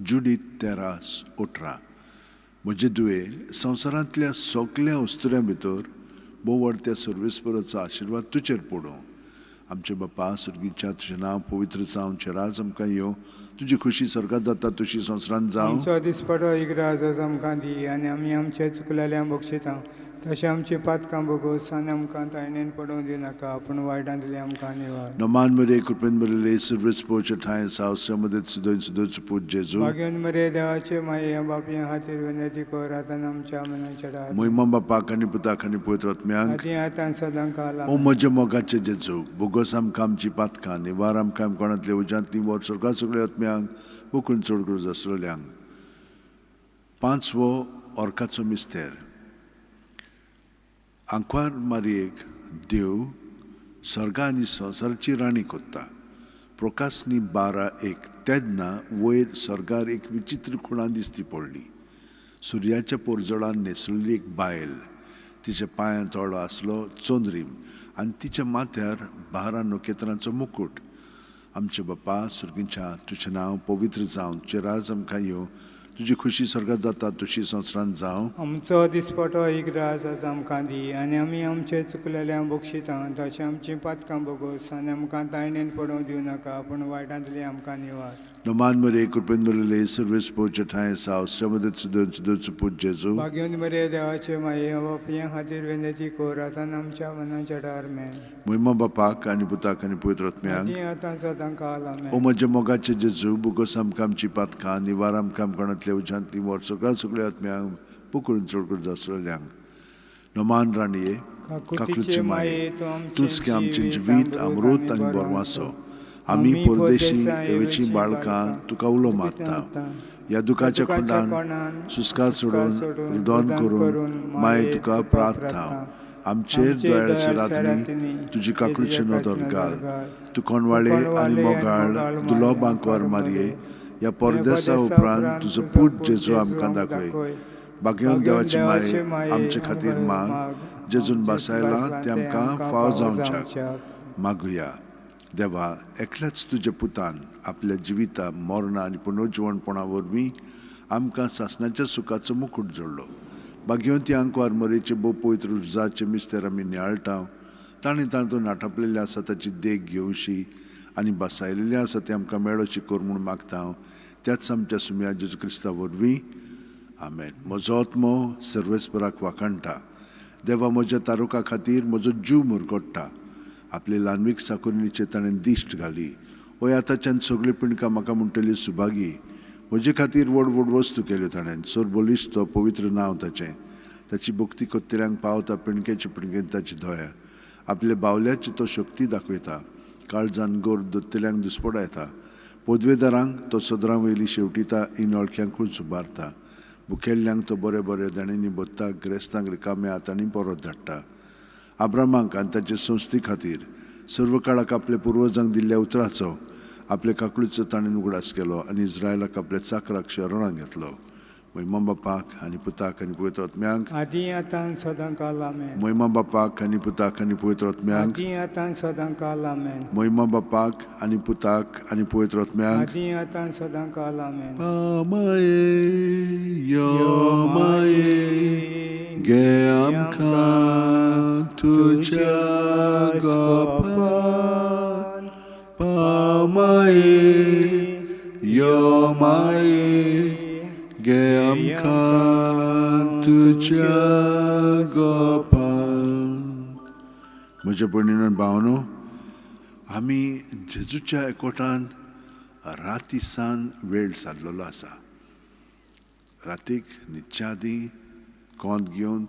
जुडीत 13:18 म्हजे दुवे संवसारांतल्या सगळ्या वस्तुऱ्यां भितर भोव व्हडल्या सर्वेस्पराचो आशिर्वाद तुजेर पडूं आमचे बाप्पा सुर्गीच्या तुजें नांव पवित्र जावं तुजें राज आमकां येवं तुजी खुशी स्वर्गात जाता तशी संवसारांत जावं आमचो दिसपटो इग्राज आमकां दी आनी आमी आमचे चुकलेल्या बक्षिता तशें आमची पातकां बोगोस आनी आमकां तायणेन पडोवन दिव नाका पूण वायटांतली आमकां निवार नमान मरे कृपेन मरेले सर्वेस पोवचे ठाय सावस्रा मदत सुदोन सुदोच पूज जेजू भाग्यवन मरे देवाचे माये बापया खातीर विनंती कर आतां आमच्या मनाच्या डार महिमा बापाक आनी पुताक आनी पवित्र आत्म्यांक आदी आतां सदां काल ओ म्हजे मोगाचे जेजू बोगोस आमकां आमची पातकां निवार आमकां कोणांतले उज्यांतली वर सगळ्या आत्म्यांक बोकून चड गरज आसलेल्यांक पांचवो ऑर्काचो मिस्तेर आंकवार मारयेक देव स्वर्गा आनी संवसाराची राणी कोत्ता प्रकाशनी 12:1 तेन्ना वयर स्वर्गार एक विचित्र खुणां दिसती पडली सुर्याच्या पोरजोळान न्हेसलेली एक बायल तिच्या पांयां तळो आसलो चोंदरीम आनी तिच्या माथ्यार 12 नोखेत्रांचो मुकुट आमचे बाप्पा सुर्गींच्या तुजें नांव पवित्र जावं तुजें राज आमकां येवं तुजी खुशी स्वर्गात जाता तशी संवसारांत जावं आमचो दिसपटो इग्राज आमकां दी आनी आमी आमचे चुकलेल्या बक्षिता तशें आमची पातकां बोगोस आनी आमकां तायणेन पडोवन दिव नाका पूण वायटांतली आमकां निवार नमान मरे कृपेन मरेले सर्वेस पोवचे ठाय सावस्रा मदत सुदोन सुदोच पूज जेजू भाग्यवन मरे देवाचे माये बापया खातीर विनंती कर आतां आमच्या मनाच्या डार मेन महिमा बापाक आनी पुताक आनी पवित्र आत्म्यांक आदी आतां सदां काल ओ म्हजे मोगाचे जेजू बुगोस आमकां आमची पातकां निवार आमकां कोणांतल्या उज्यांतली वर सगळ्या आत्म्यांक पुकरून चड गरज आसलेल्यांक नमान राणये काकुलीचे माये तूंच की आमचें जिवीत अमृत आनी बोरवासो आमी परदेशी येवेची बाळकां तुका उलो मारता ह्या दुखाच्या खंडान सुस्कार सोडून हृदोन करून माये तुका प्रार्थना आमचेर दयाळेची रातनी तुजी काकुलीचे नदर घाल तूं कोणवाळे आनी मोगाळ दुलो बांकवार मारये ह्या परदेसा उपरांत तुजो पूत जेजू आमकां दाखय भाग्यवन देवाची माये आमचे खातीर माग जेजून बसयलां तें आमकां फाव जावच्याक मागुया देवा एकल्याच तुज्या पुतान आपल्या जिविता मरणा आनी पुनर्जिवणपणा वरवीं आमकां सासणाच्या सुखाचो मुकुट जोडलो भाग्यवन ती आंकवार मरेचे भोव पवित्र उर्जाचे मिस्तेर आमी नियाळटाव ताणें तातूंत नाटापलेलें आसा ताची देख घेवशी आनी बसायलेलें आसा तें आमकां मेळोची कर म्हूण मागता त्याच आमच्या सुम्या जेजू क्रिस्ता वरवीं आमेन म्हजो आत्मो सर्वेस्पराक वाखणटा देवा म्हज्या तारुका खातीर म्हजो जीव मुरगोडटा आपले ल्हानवीक साकुरणीचे ताणें दिश्ट घाली ओय आतांच्यान सगळीं पिणकां म्हाका म्हणटली सुभागी म्हजे खातीर व्हड व्हड वस्तू केल्यो ताणें चोर बोलिश्ट तो पवित्र नांव ताचें ताची भक्ती कोत्तेल्यांक पावता पिणकेचे पिणकेन ताची दोळ्या आपल्या बावल्याची तो शक्ती दाखयता काळजान गोर दोत्तेल्यांक दुस्पडा येता. पदवेदारांक तो सदरां वयली शेवटिता इनवळख्यांकूच उबारता. मुखेल्ल्यांक तो बरे बरे दाणींनी बोत्ता. गिरेस्तांक रिकाम्या हातांनी परत धाडटा. आब्रामांक आनी ताचे संस्थे खातीर सर्व काळाक आपल्या पुर्वजांक दिल्ल्या उतराचो आपले काकूळचो ताणें उगडास केलो आनी इस्रायलाक आपल्या चाकराक शरणांत घेतलो. महिमा बापाक आनी पुताक आनी पवित्र आत्म्यांक. आदी आतां सदां काल आमेन. महिमा बापाक आनी पुताक आनी पवित्र आत्म्यांक. आदी आतां सदां काल आमेन. महिमा बापाक आनी पुताक आनी पवित्र आत्म्यांक. आदी आतां सदां काल आमेन. पामाये योमाये गे आमकां तुज्या गोपान. पामाये योमाये गे आमकां तुज्या गोपान. म्हज्या भयणीनो आनी भावनो, आमी जेजूच्या एकवटान रातीसान वेळ सारलेलो आसा. रातीक न्हिदच्या आदीं कोंत घेवन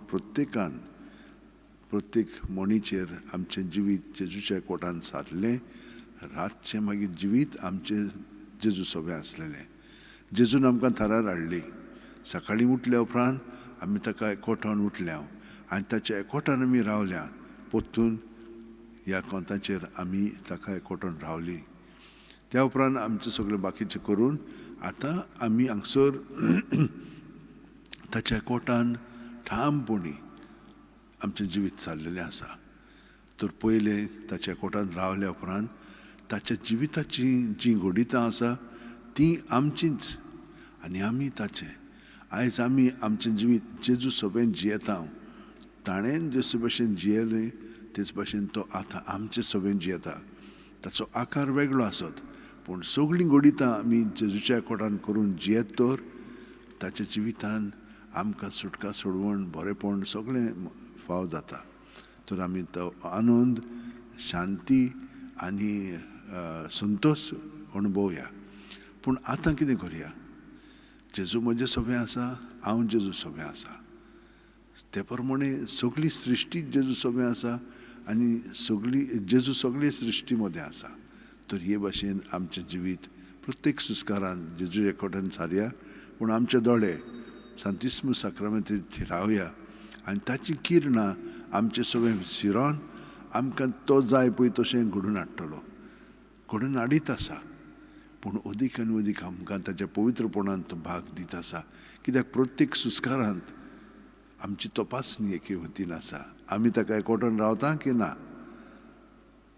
प्रत्येक मोणीचेर आमचें जिवीत जेजूच्या एकवटान सारलें. रातचें मागीर जिवीत आमचें जेजू सोबें आसलेलें. जेजून आमकां थरार हाडली. सकाळीं उठल्या उपरांत आमी ताका एकवटान उठल्या आनी ताच्या एकवटान आमी रावल्या. पोत्तून ह्या कोंताचेर आमी ताका एकवटान रावली. त्या उपरांत आमचें सगळें बाकीचें करून आतां आमी हांगसर ताच्या एकवटान ठामपणी आमचें जिवीत चाललेलें आसा. तर पयलें ताच्या एकवटान रावल्या उपरांत ताच्या जिविताची जीं घोडितां आसा तीं आमचींच आनी आमी ताचें. आयज आमी आमचें जिवीत जेजू सोबें जियेता. ताणें जशे भशेन जियेलें तेच भशेन तो आतां आमचे सोबें जियेता. ताचो आकार वेगळो आसत पूण सगळीं घोडितां आमी जेजूच्या एकवटान करून जियेत तर ताच्या जिवितान आमकां सुटका सोडवण बरेंपण सगळें फाव जाता. तर आमी तो आनंद, शांती आनी संतोश अणभवया. पूण आतां कितें करया? जेजू म्हजे सोबें आसा, हांव जेजू सोबें आसा. ते प्रमाणे सगळी सृश्टी जेजू सोबें आसा आनी जेजू सगळे सृश्टी मदें आसा. तर हे भाशेन आमचें जिवीत प्रत्येक सुस्कारान जेजू एकवटान सारया. पूण आमचे दोळे सांतिस्म साक्रामेंताचेर रावया आनी ताची किरणां आमचे सोबें शिरोन आमकां तो जाय पळय तशें घडोवन हाडटलो. घडोवन हाडीत आसा पूण अदीक आनी अदीक आमकां ताच्या पवित्रपणान तो भाग दीत आसा. कित्याक प्रत्येक सुस्कारांत आमची तपासणी एके वतीन आसा. आमी ताका एकवटान रावता की ना.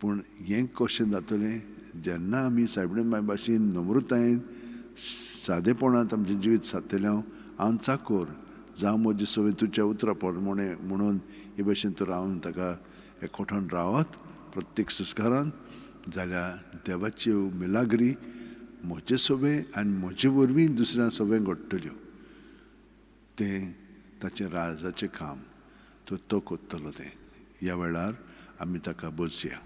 पूण हें कशें जातलें जेन्ना आमी सायबीण माय भाशेन नम्रतायेन सादेपणांत आमचें जिवीत सादतलें. हांव चाकोर जावं म्हजे सोबें तुज्या उतरां प्रमाणे म्हणून हे भशेन तर हांव ताका एकवटान रावत प्रत्येक सुस्कारान जाल्यार देवाच्यो मिलाग्री म्हजे सोबें आनी म्हजे वरवीं दुसऱ्यां सोबें घडटल्यो. तें ताचें राजाचें काम तर तो कोत्तलो तें. ह्या वेळार आमी ताका बोजया.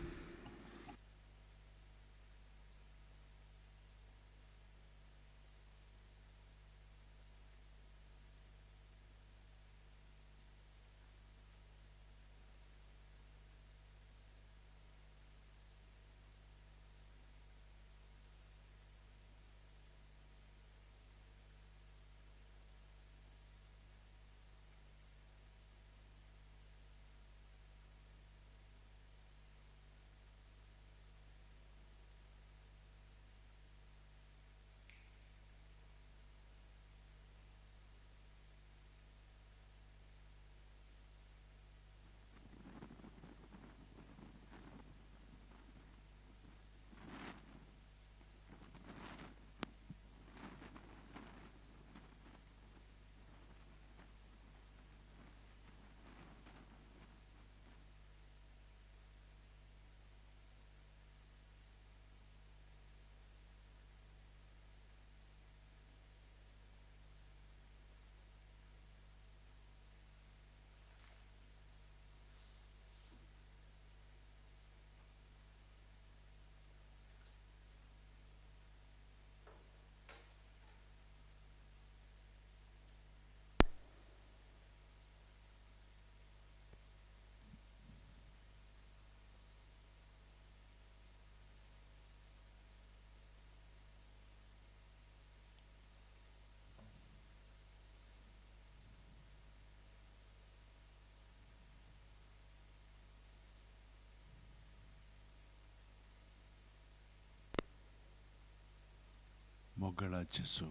Mogala Gesù,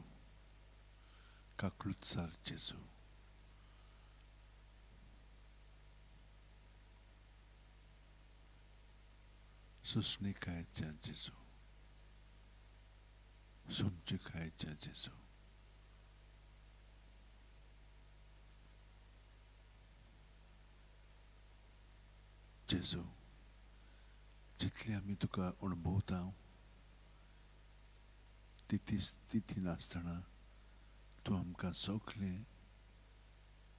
Kaklutsar Gesù. Susnikaecha Gesù, Sumchikaecha Gesù. Gesù, जितले आमी तुका अणभवता तितली स्थिती नासतना तूं आमकां सगळें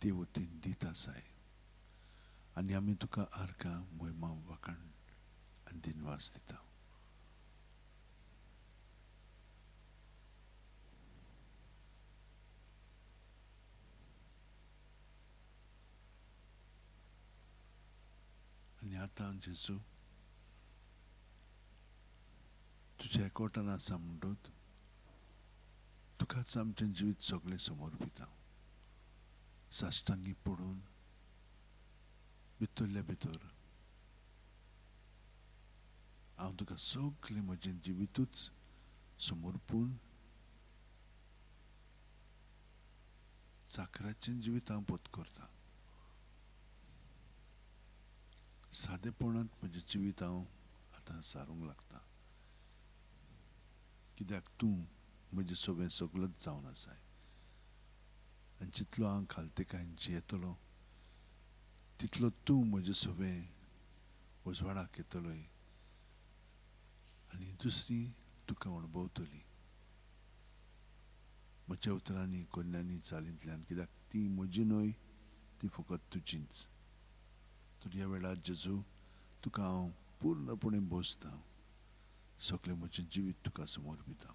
ते वतीन दित आसाय आनी आमी तुका आर्गां मोहिमा वाखाण आनी दिनवास दिता. आनी आतां जेजू तुज्या एकवटान आसा म्हणटूच तुकाच आमचें जिवीत सगळें समर्पिता. साश्टांगी पडून भितरल्या भितर हांव तुका सगळें म्हजें जिवीतूच समर्पून चाकराचें जिवीत हांव पत्करतां. सादेपणांत म्हजें जिवीत हांव आतां सारूंक लागता, कित्याक तूं म्हजें सगळें सगळंच जावन आसाय आनी जितलो हांव खालतेकायेन जियेतलो तितलो तूं म्हजें सगळें उजवाडाक येतलोय आनी दुसरी तुका अणभवतली म्हज्या उतरांनी कन्यांनी चालींतल्यान, कित्याक ती म्हजी न्हय ती फकत तुजीच. तर ह्या वेळार जेजू तुका हांव पूर्णपणे भोसतां, सगळें म्हजें जिवीत तुका समर्पितां.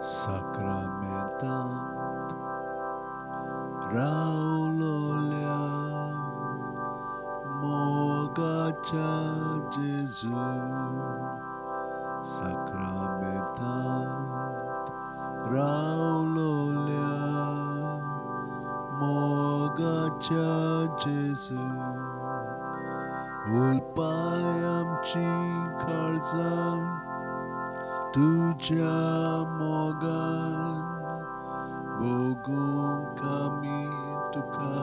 Sacramentant Raulolia Mogacha Jesus Sacramentant Raulolia Mogacha Jesus Ulpayamchi Karzan Tuja Mogan Bogum Kami Tuka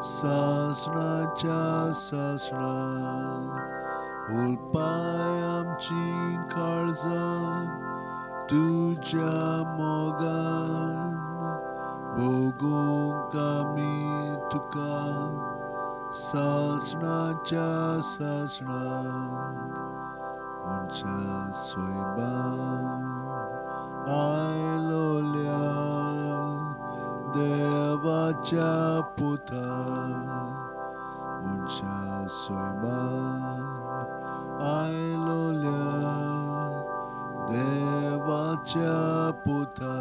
Sasna Cha Sasna Ulpayamchi Karzan Tuja Mogan Bogum Kami Tuka Sasna Cha Sasna Muncha Soiban Ailolia Devacha Puta Muncha Soiban Ailolia Devacha Puta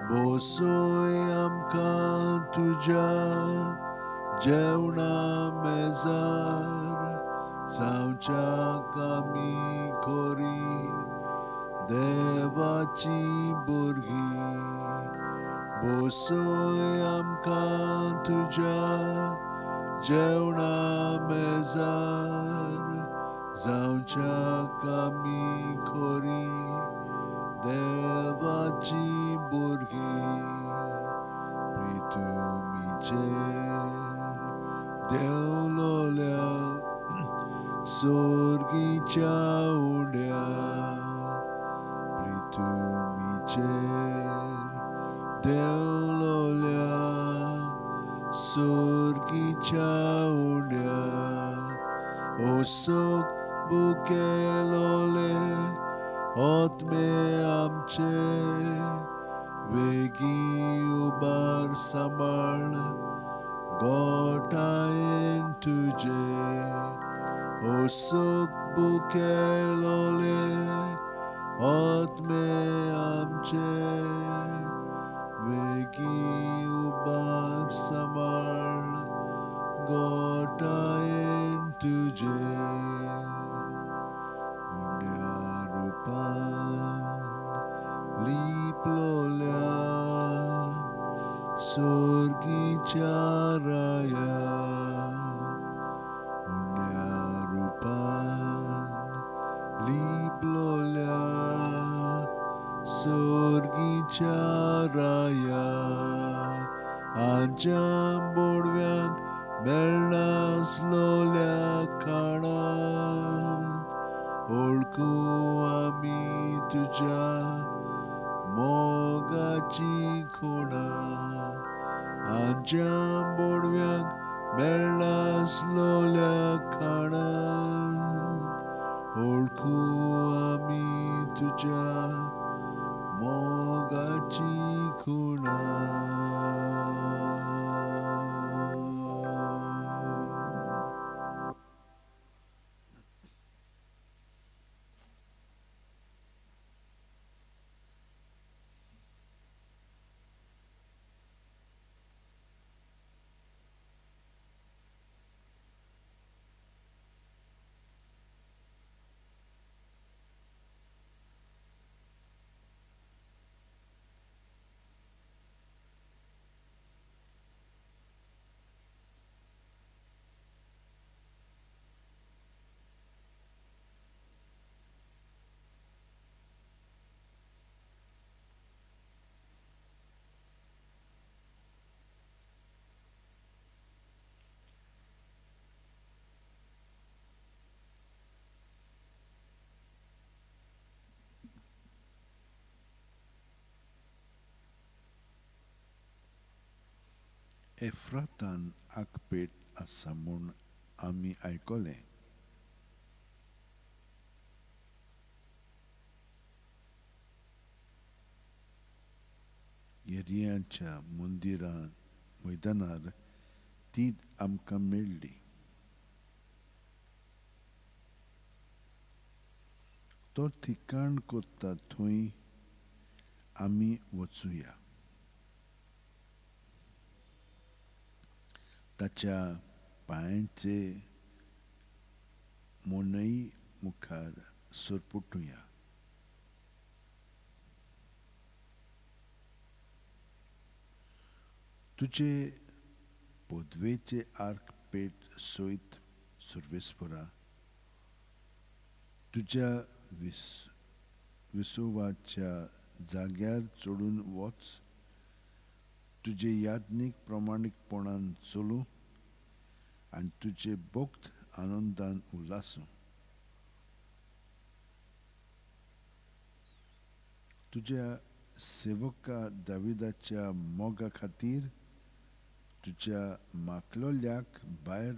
Bosoyam Kan Tuja Jeuna Mezar Saucha Kami Kori Devachi Burgi Bosoyam Kan Tuja Jeuna Mezar Saucha Kami Kori Devachi Burgi Pritumiche Deololia Sorgi Chaudia Pritumiche Deololia Sorgi Chaudia Osok Bukelole Otme Amche Vegi Ubar Samal Gotaen Tuje Osok Bukelole Otme Amche Vegi Ubar Samal Gotaen Tuje Unya Rupan Liplolia Sorgi Charaya Unya Rupan Liplolia Sorgi Charaya Anjam Bodvyank Melnas Lolia Kanat Olku Ami Tuja Mogachi Kuna Anjam Bodvyank Melnas Lolia Kanat Olku Ami Tuja Mogachi Kuna Efratan akpet asamun ami aikole. Yeriancha mundiran मैदानार तीद आमकां मेळ्ळी. तो ठिकाण कोत्ता थंय आम्ही वचूया. ताच्या पांयांचे मोनई मुखार सरपुटुया. तुझे पोदवेचे आर्क पेट सोयत सुर्वेस्परा. तुझ्या विसोवाच्या जाग्यार चडून वच. तुझे याज्ञीक प्रमाणीकपणान चलू आनी तुझे भक्त आनंदान उल्हासूं. तुझ्या सेवका दाविदाच्या मोगा खातीर तुझ्या माकलोल्याक भायर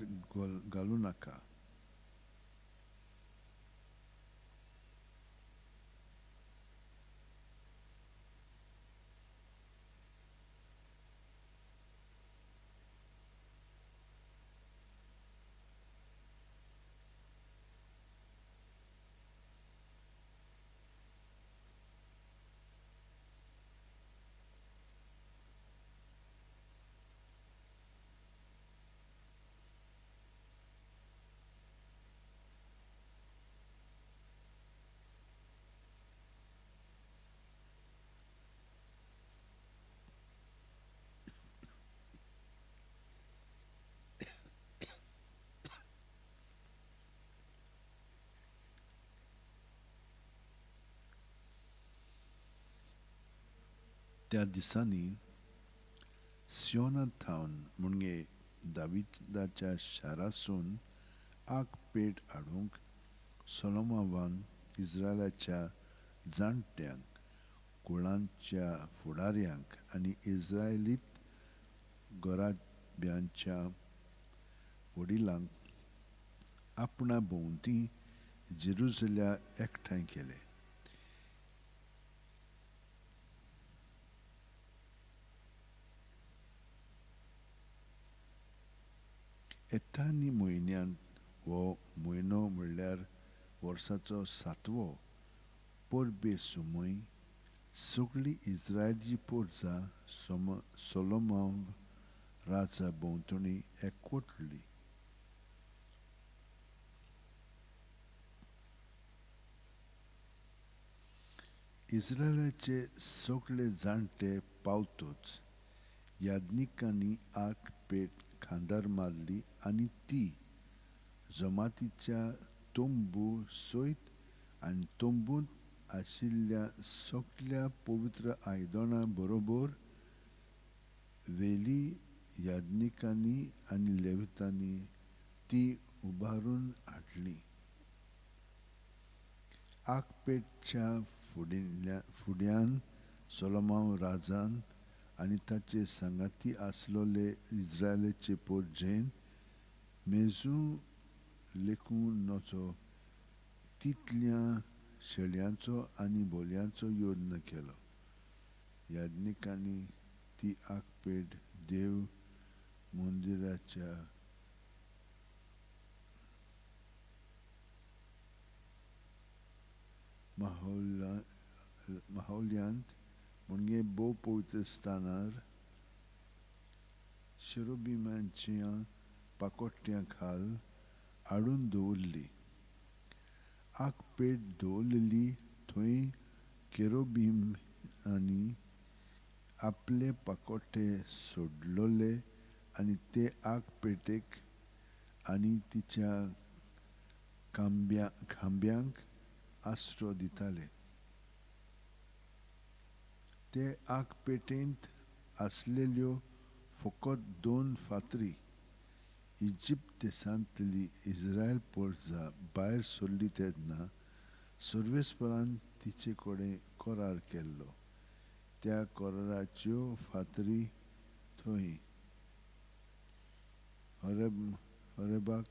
घालूं नाका. त्या दिसांनी सियोनांत थावन मुणगे दाविदाच्या शारासून आग पेट हाडूंक सोलोमोनान इस्रायलाच्या जाणट्यांक, कुळांच्या फुडाऱ्यांक आनी इस्रायलीत गोराब्यांच्या वडिलांक आपणा भोंवती जेरुसल्या एकठांय केले. एथानी म्हयन्यांत हो म्हयनो म्हणल्यार वर्साचो 7वो परबे सुमय सगळी इस्रायली पोरसां सोलोमोन राजा भोंवतणी एकवटली. इस्रायलाचे सगळे जाणटे पावतूच याज्ञिकांनी आर्क पेट खांदार मारली आनी ती जमातीच्या तोंबू सयत आनी तोंबूंत आशिल्ल्या सगळ्या पवित्र आयदनां बरोबर व्हेली. याज्ञिकांनी आनी लेवितांनी ती उबारून हाडली. आर्क पेटच्या फुड्यान सोलोमोन राजान आनी ताचे सांगाती आसलोले इस्रायलाचे पोरजेन मेजू लेखून नचो तितल्या शेळयांचो आनी बोलयांचो यत्न केलो. याज्ञिकांनी ती आर्क पेट देव मंदिराच्या माहोल्यांत मुणगे भोव पवित्र स्थानार शेरोबिमांच्या पाकोट्या खाल हाडून दवरली. आर्क पेट दवरलेली थंय केरोबिमांनी आपले पाकोटे सोडलोले आनी ते आर्क पेटेक आनी तिच्या खांब्यांक आस्रो दिताले. ते आर्क पेटेंत आसलेल्यो फकत 2 फातरी इजिप्त देशांतली इस्रायल पोरसां भायर सरली तेन्ना सर्वेस्परान तिचे कडेन करार केल्लो. त्या कराराच्यो फातरी थंय होरेबाक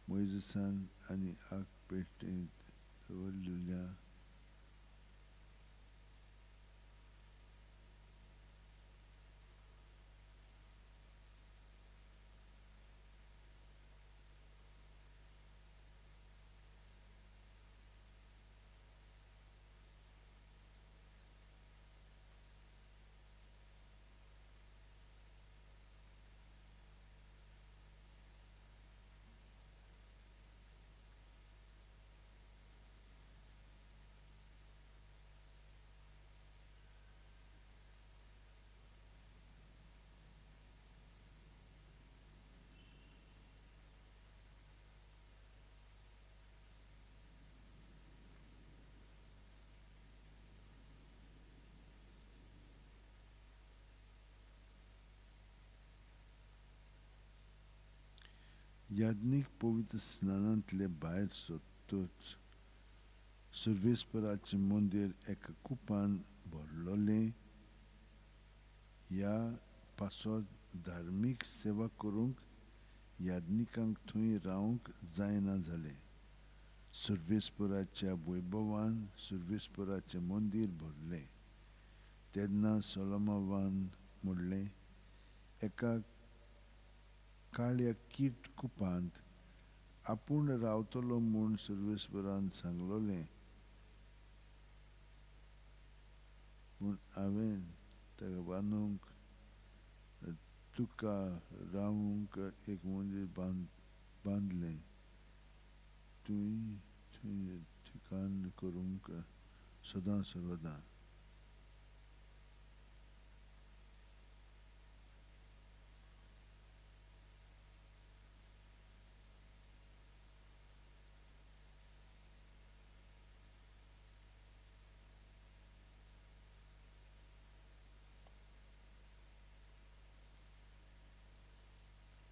मोइजेसान आनी आर्क पेटेंत दवरलेल्या याज्ञीक पवित्र स्नानांतले भायर सोदतूच सर्वेस्पराचें मंदिर एका कुपान भरलोलें. ह्या पासत धार्मीक सेवा करूंक याज्ञिकांक थंय रावंक जायना जालें. सर्वेस्पराच्या वैभवान सर्वेस्पराचें मंदिर भरलें. तेन्ना सोलोमोनान म्हणलें, एका काळ्या कीट कुपांत आपूण रावतलो म्हूण सर्वेस्परान सांगलोलें. पूण हांवें ताका बांदूंक तुका रावंक एक मंदिर बांदलें. तुवें थंय ठिकाण करूंक सदां सर्वदा.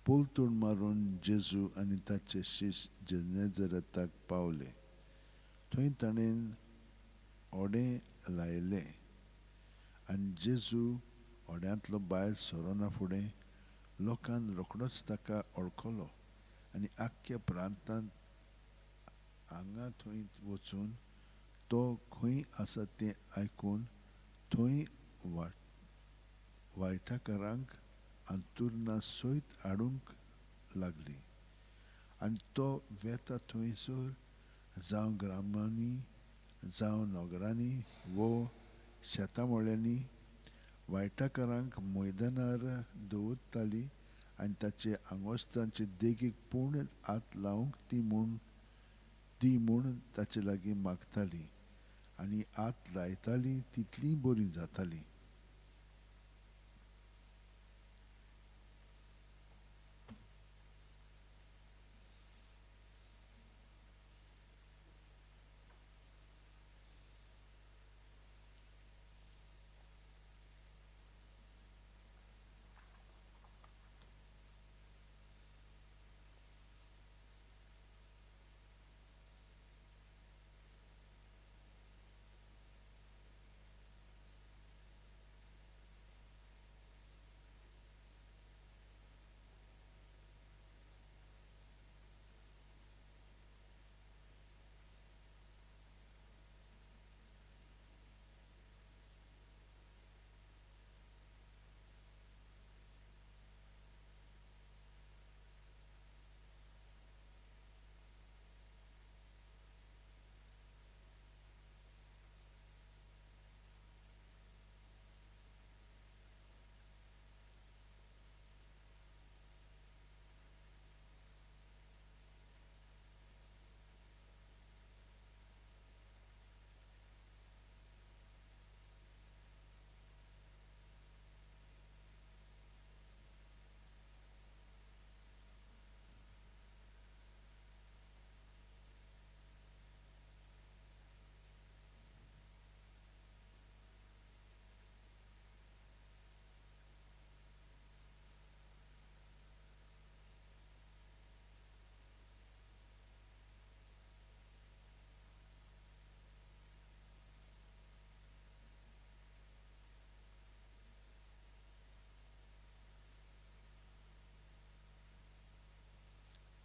पूल तोड मारून जेजू आनी ताचे शिश्य नेझारेताक पावले. थंय ताणें ओडें लायलें आनी जेजू ओड्यांतलो भायर सरोना फुडें लोकान रोखडोच ताका वळखलो आनी आख्ख्या प्रांतांत हांगा थंय वचून तो खंय आसा तें आयकून थंय वायटाकारांक अंतुर्ना सयत हाडूंक लागलीं. आनी तो वेता थंयसर जावं ग्रामांनी जावं नगरांनी वो शेतामळ्यांनी वायटाकारांक मैदानार दवरतालीं आनी ताचे आंगोस्तांचे देगेक पूर्ण हात लावंक दी म्हूण ताचे लागीं मागतालीं आनी हात लायतालीं तितलीं बरीं जातालीं.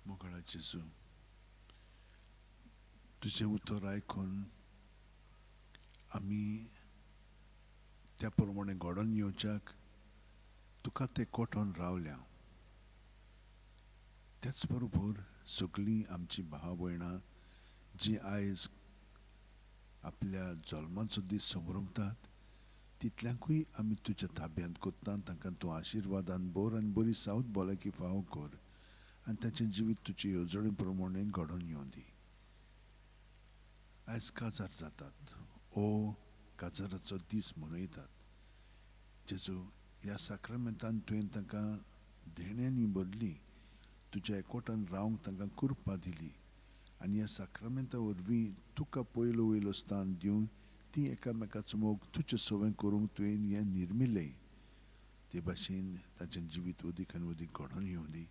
मोगळा जेजू, तुजें उतर आयकून आमी त्या प्रमाणे घडोवन येवच्याक तुका ते कोठोन रावल्या. त्याच बरोबर सगळीं आमचीं भाव भयणां जीं आयज आपल्या जल्माचो दीस संभ्रमतात तितल्यांकूय आमी तुज्या ताब्यांत कोत्ता. तांकां तूं आशिर्वादान भर आनी बरी सावत भलायकी फावो कर आनी ताचें जिवीत तुजे येवजणे प्रमाणे घडोवन येवं दी. आयज काजार जातात, ओ काजाराचो दीस मनयतात. जेजू, ह्या साक्रामेंतान तुवें तांकां धेण्यांनी भरलीं, तुज्या एकवटान रावंक तांकां कृपा दिली आनी ह्या साक्रामेंता वरवीं तुका पयलो वयलो स्थान दिवन तीं एकामेकाचो मोग तुजे सवें करूंक तुवें हें निर्मिलें. ते भाशेन ताचें जिवीत अदीक आनी अदीक घडोवन येवं दी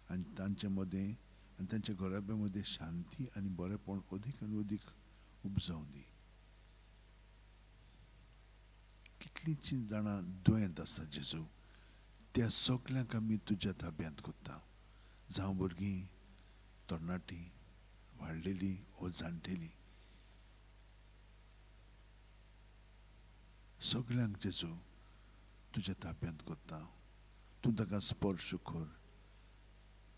आनी तांचे मदें आनी तांच्या घराब्या मदें शांती आनी बरेंपण अदीक आनी अदीक उपजावं दी. कितलींशीं जाणां दुयेंत आसा जेजू, त्या सगल्यांक आमी तुज्या ताब्यांत कोत्ता. जावं भुरगीं, तरणाटीं, वाडलेलीं वो जाणटेलीं, सगल्यांक जेजू तुज्या ताब्यांत कोत्ता. तूं ताका स्पर्श कर,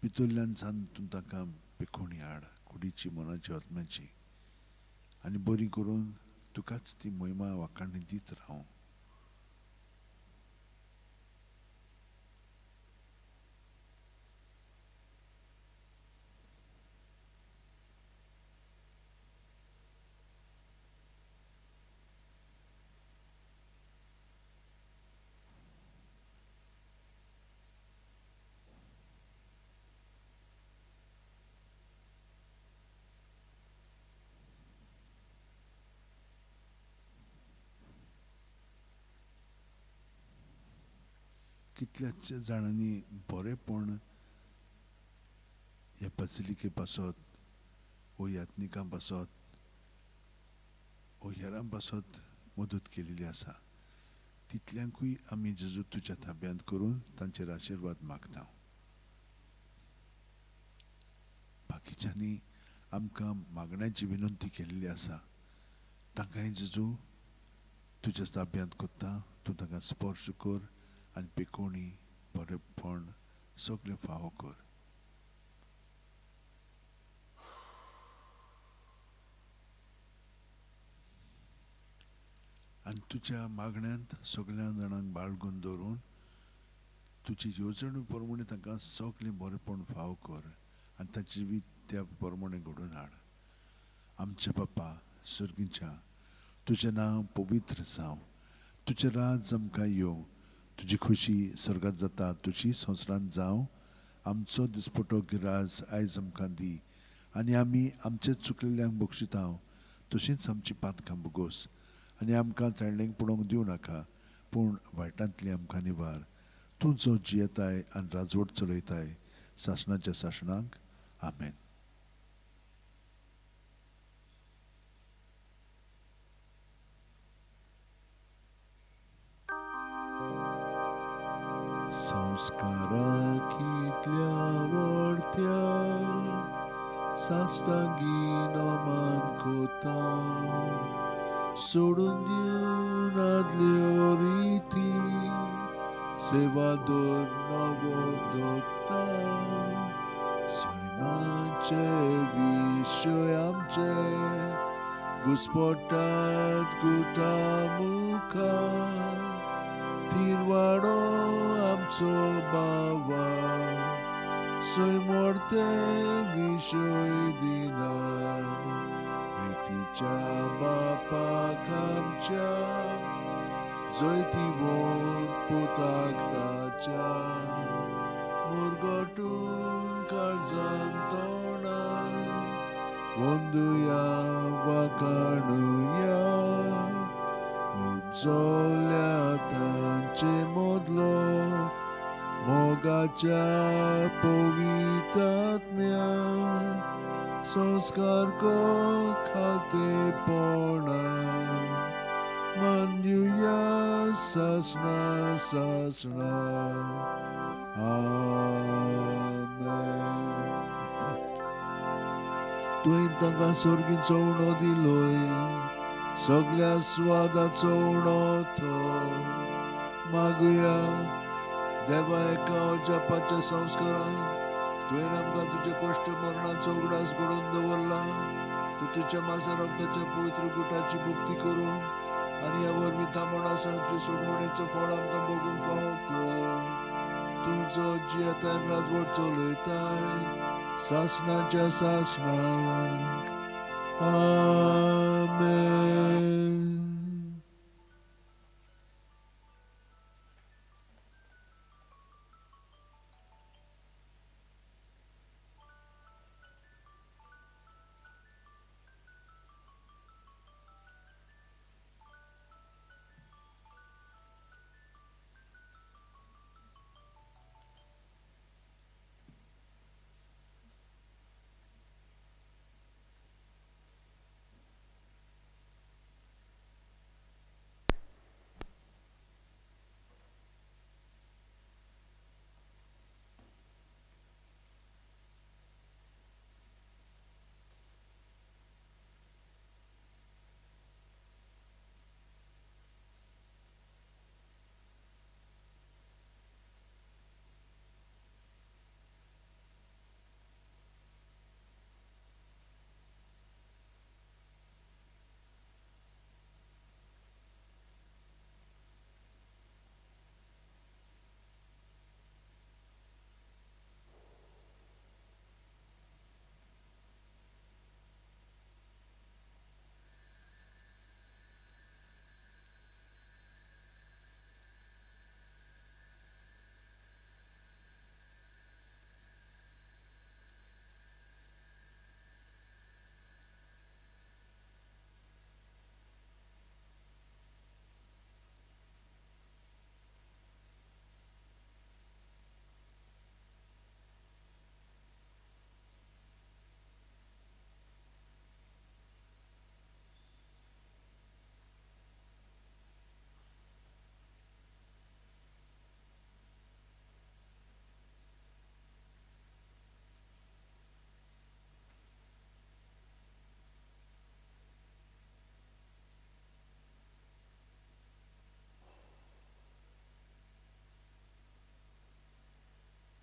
भितरल्यान सान तूं ताका पेखोवणी हाड कुडीची मनाची आत्म्याची, आनी बरी करून तुकाच ती महिमा वाखाणणी दीत राव. कितल्याच जाणांनी बरेपण ह्या बसिलिके पासत वो यात्निकां पासत वो हेरां पासत मदत केलेली आसा. तितल्यांकूय आमी जेजू तुज्या ताब्यांत करून तांचेर आशिर्वाद मागता. बाकीच्यांनी आमकां मागण्याची विनंती केलेली आसा, तांकांय जेजू तुज्या ताब्यांत कोत्ता. तूं तांकां स्पर्श कर आनी पेखोवणी बरेपण सगळें फावो कर. आनी तुज्या मागण्यांत सगळ्या जाणांक बाळगून दवरून तुजी येवजण प्रमाणे तांकां सगळें बरेपण फावो कर आनी तांचें जिवीत त्या प्रमाणे घडोवन हाड. आमचे बापा सर्गीच्या, तुजें नांव पवित्र जावं, तुजें राज आमकां येवं, तुजी खुशी स्वर्गांत जाता तुजी संवसारांत जावं. आमचो दिसपटो गिराज आयज आमकां दी, आनी आमी आमचे चुकलेल्यांक बक्षिता तशींच आमची पातकां बोगोस, आनी आमकां तरणाटेक पडोवंक दिवं नाका, पूण वायटांतली आमकां निवार. तूं जो जियेताय आनी राजवट चलयताय सासणाच्या सासणांक. आमेन. संस्काराक इतल्या आवडत्या साश्टांगीन मान कोता, सोडून दिवन आदल्यो रिती सेवादोर नवो दोत्ता. सैमाचे विशय आमचे घुसपटात गुटा मुखार, तिरवाडो आमचो बावा सैमोरते विशय दिना. प्रितीच्या बापाक आमच्या जैती बोन पोताक ताच्या, मुरगोटून काळजान तोणा वंदुया वाखाणुया. उपजोल्या तांचे मोदलो मोगाच्या पवित्रात्म्या, संस्कार को खालतेपणा मान दिवया सासणा सासणा. आमेन. तुवें तांकां सर्गीचो उणो दिलोय, सगळ्या स्वादाचो उणो तो. मागुया देवा एका जपाच्या संस्कारांत तुवें आमकां तुजे कश्ट मरणाचो उगडास घडोवन दवरला. तूं तुज्या मासा रक्ताच्या पवित्र गुटाची भुक्ती करून आनी ह्या वरवीं थांबणासण तुजे सोडवणेचो फळ आमकां भोगूंक फावो कर. तूं जो जियेताय राजवट चलयताय सासणाच्या सासणांक. आमेन.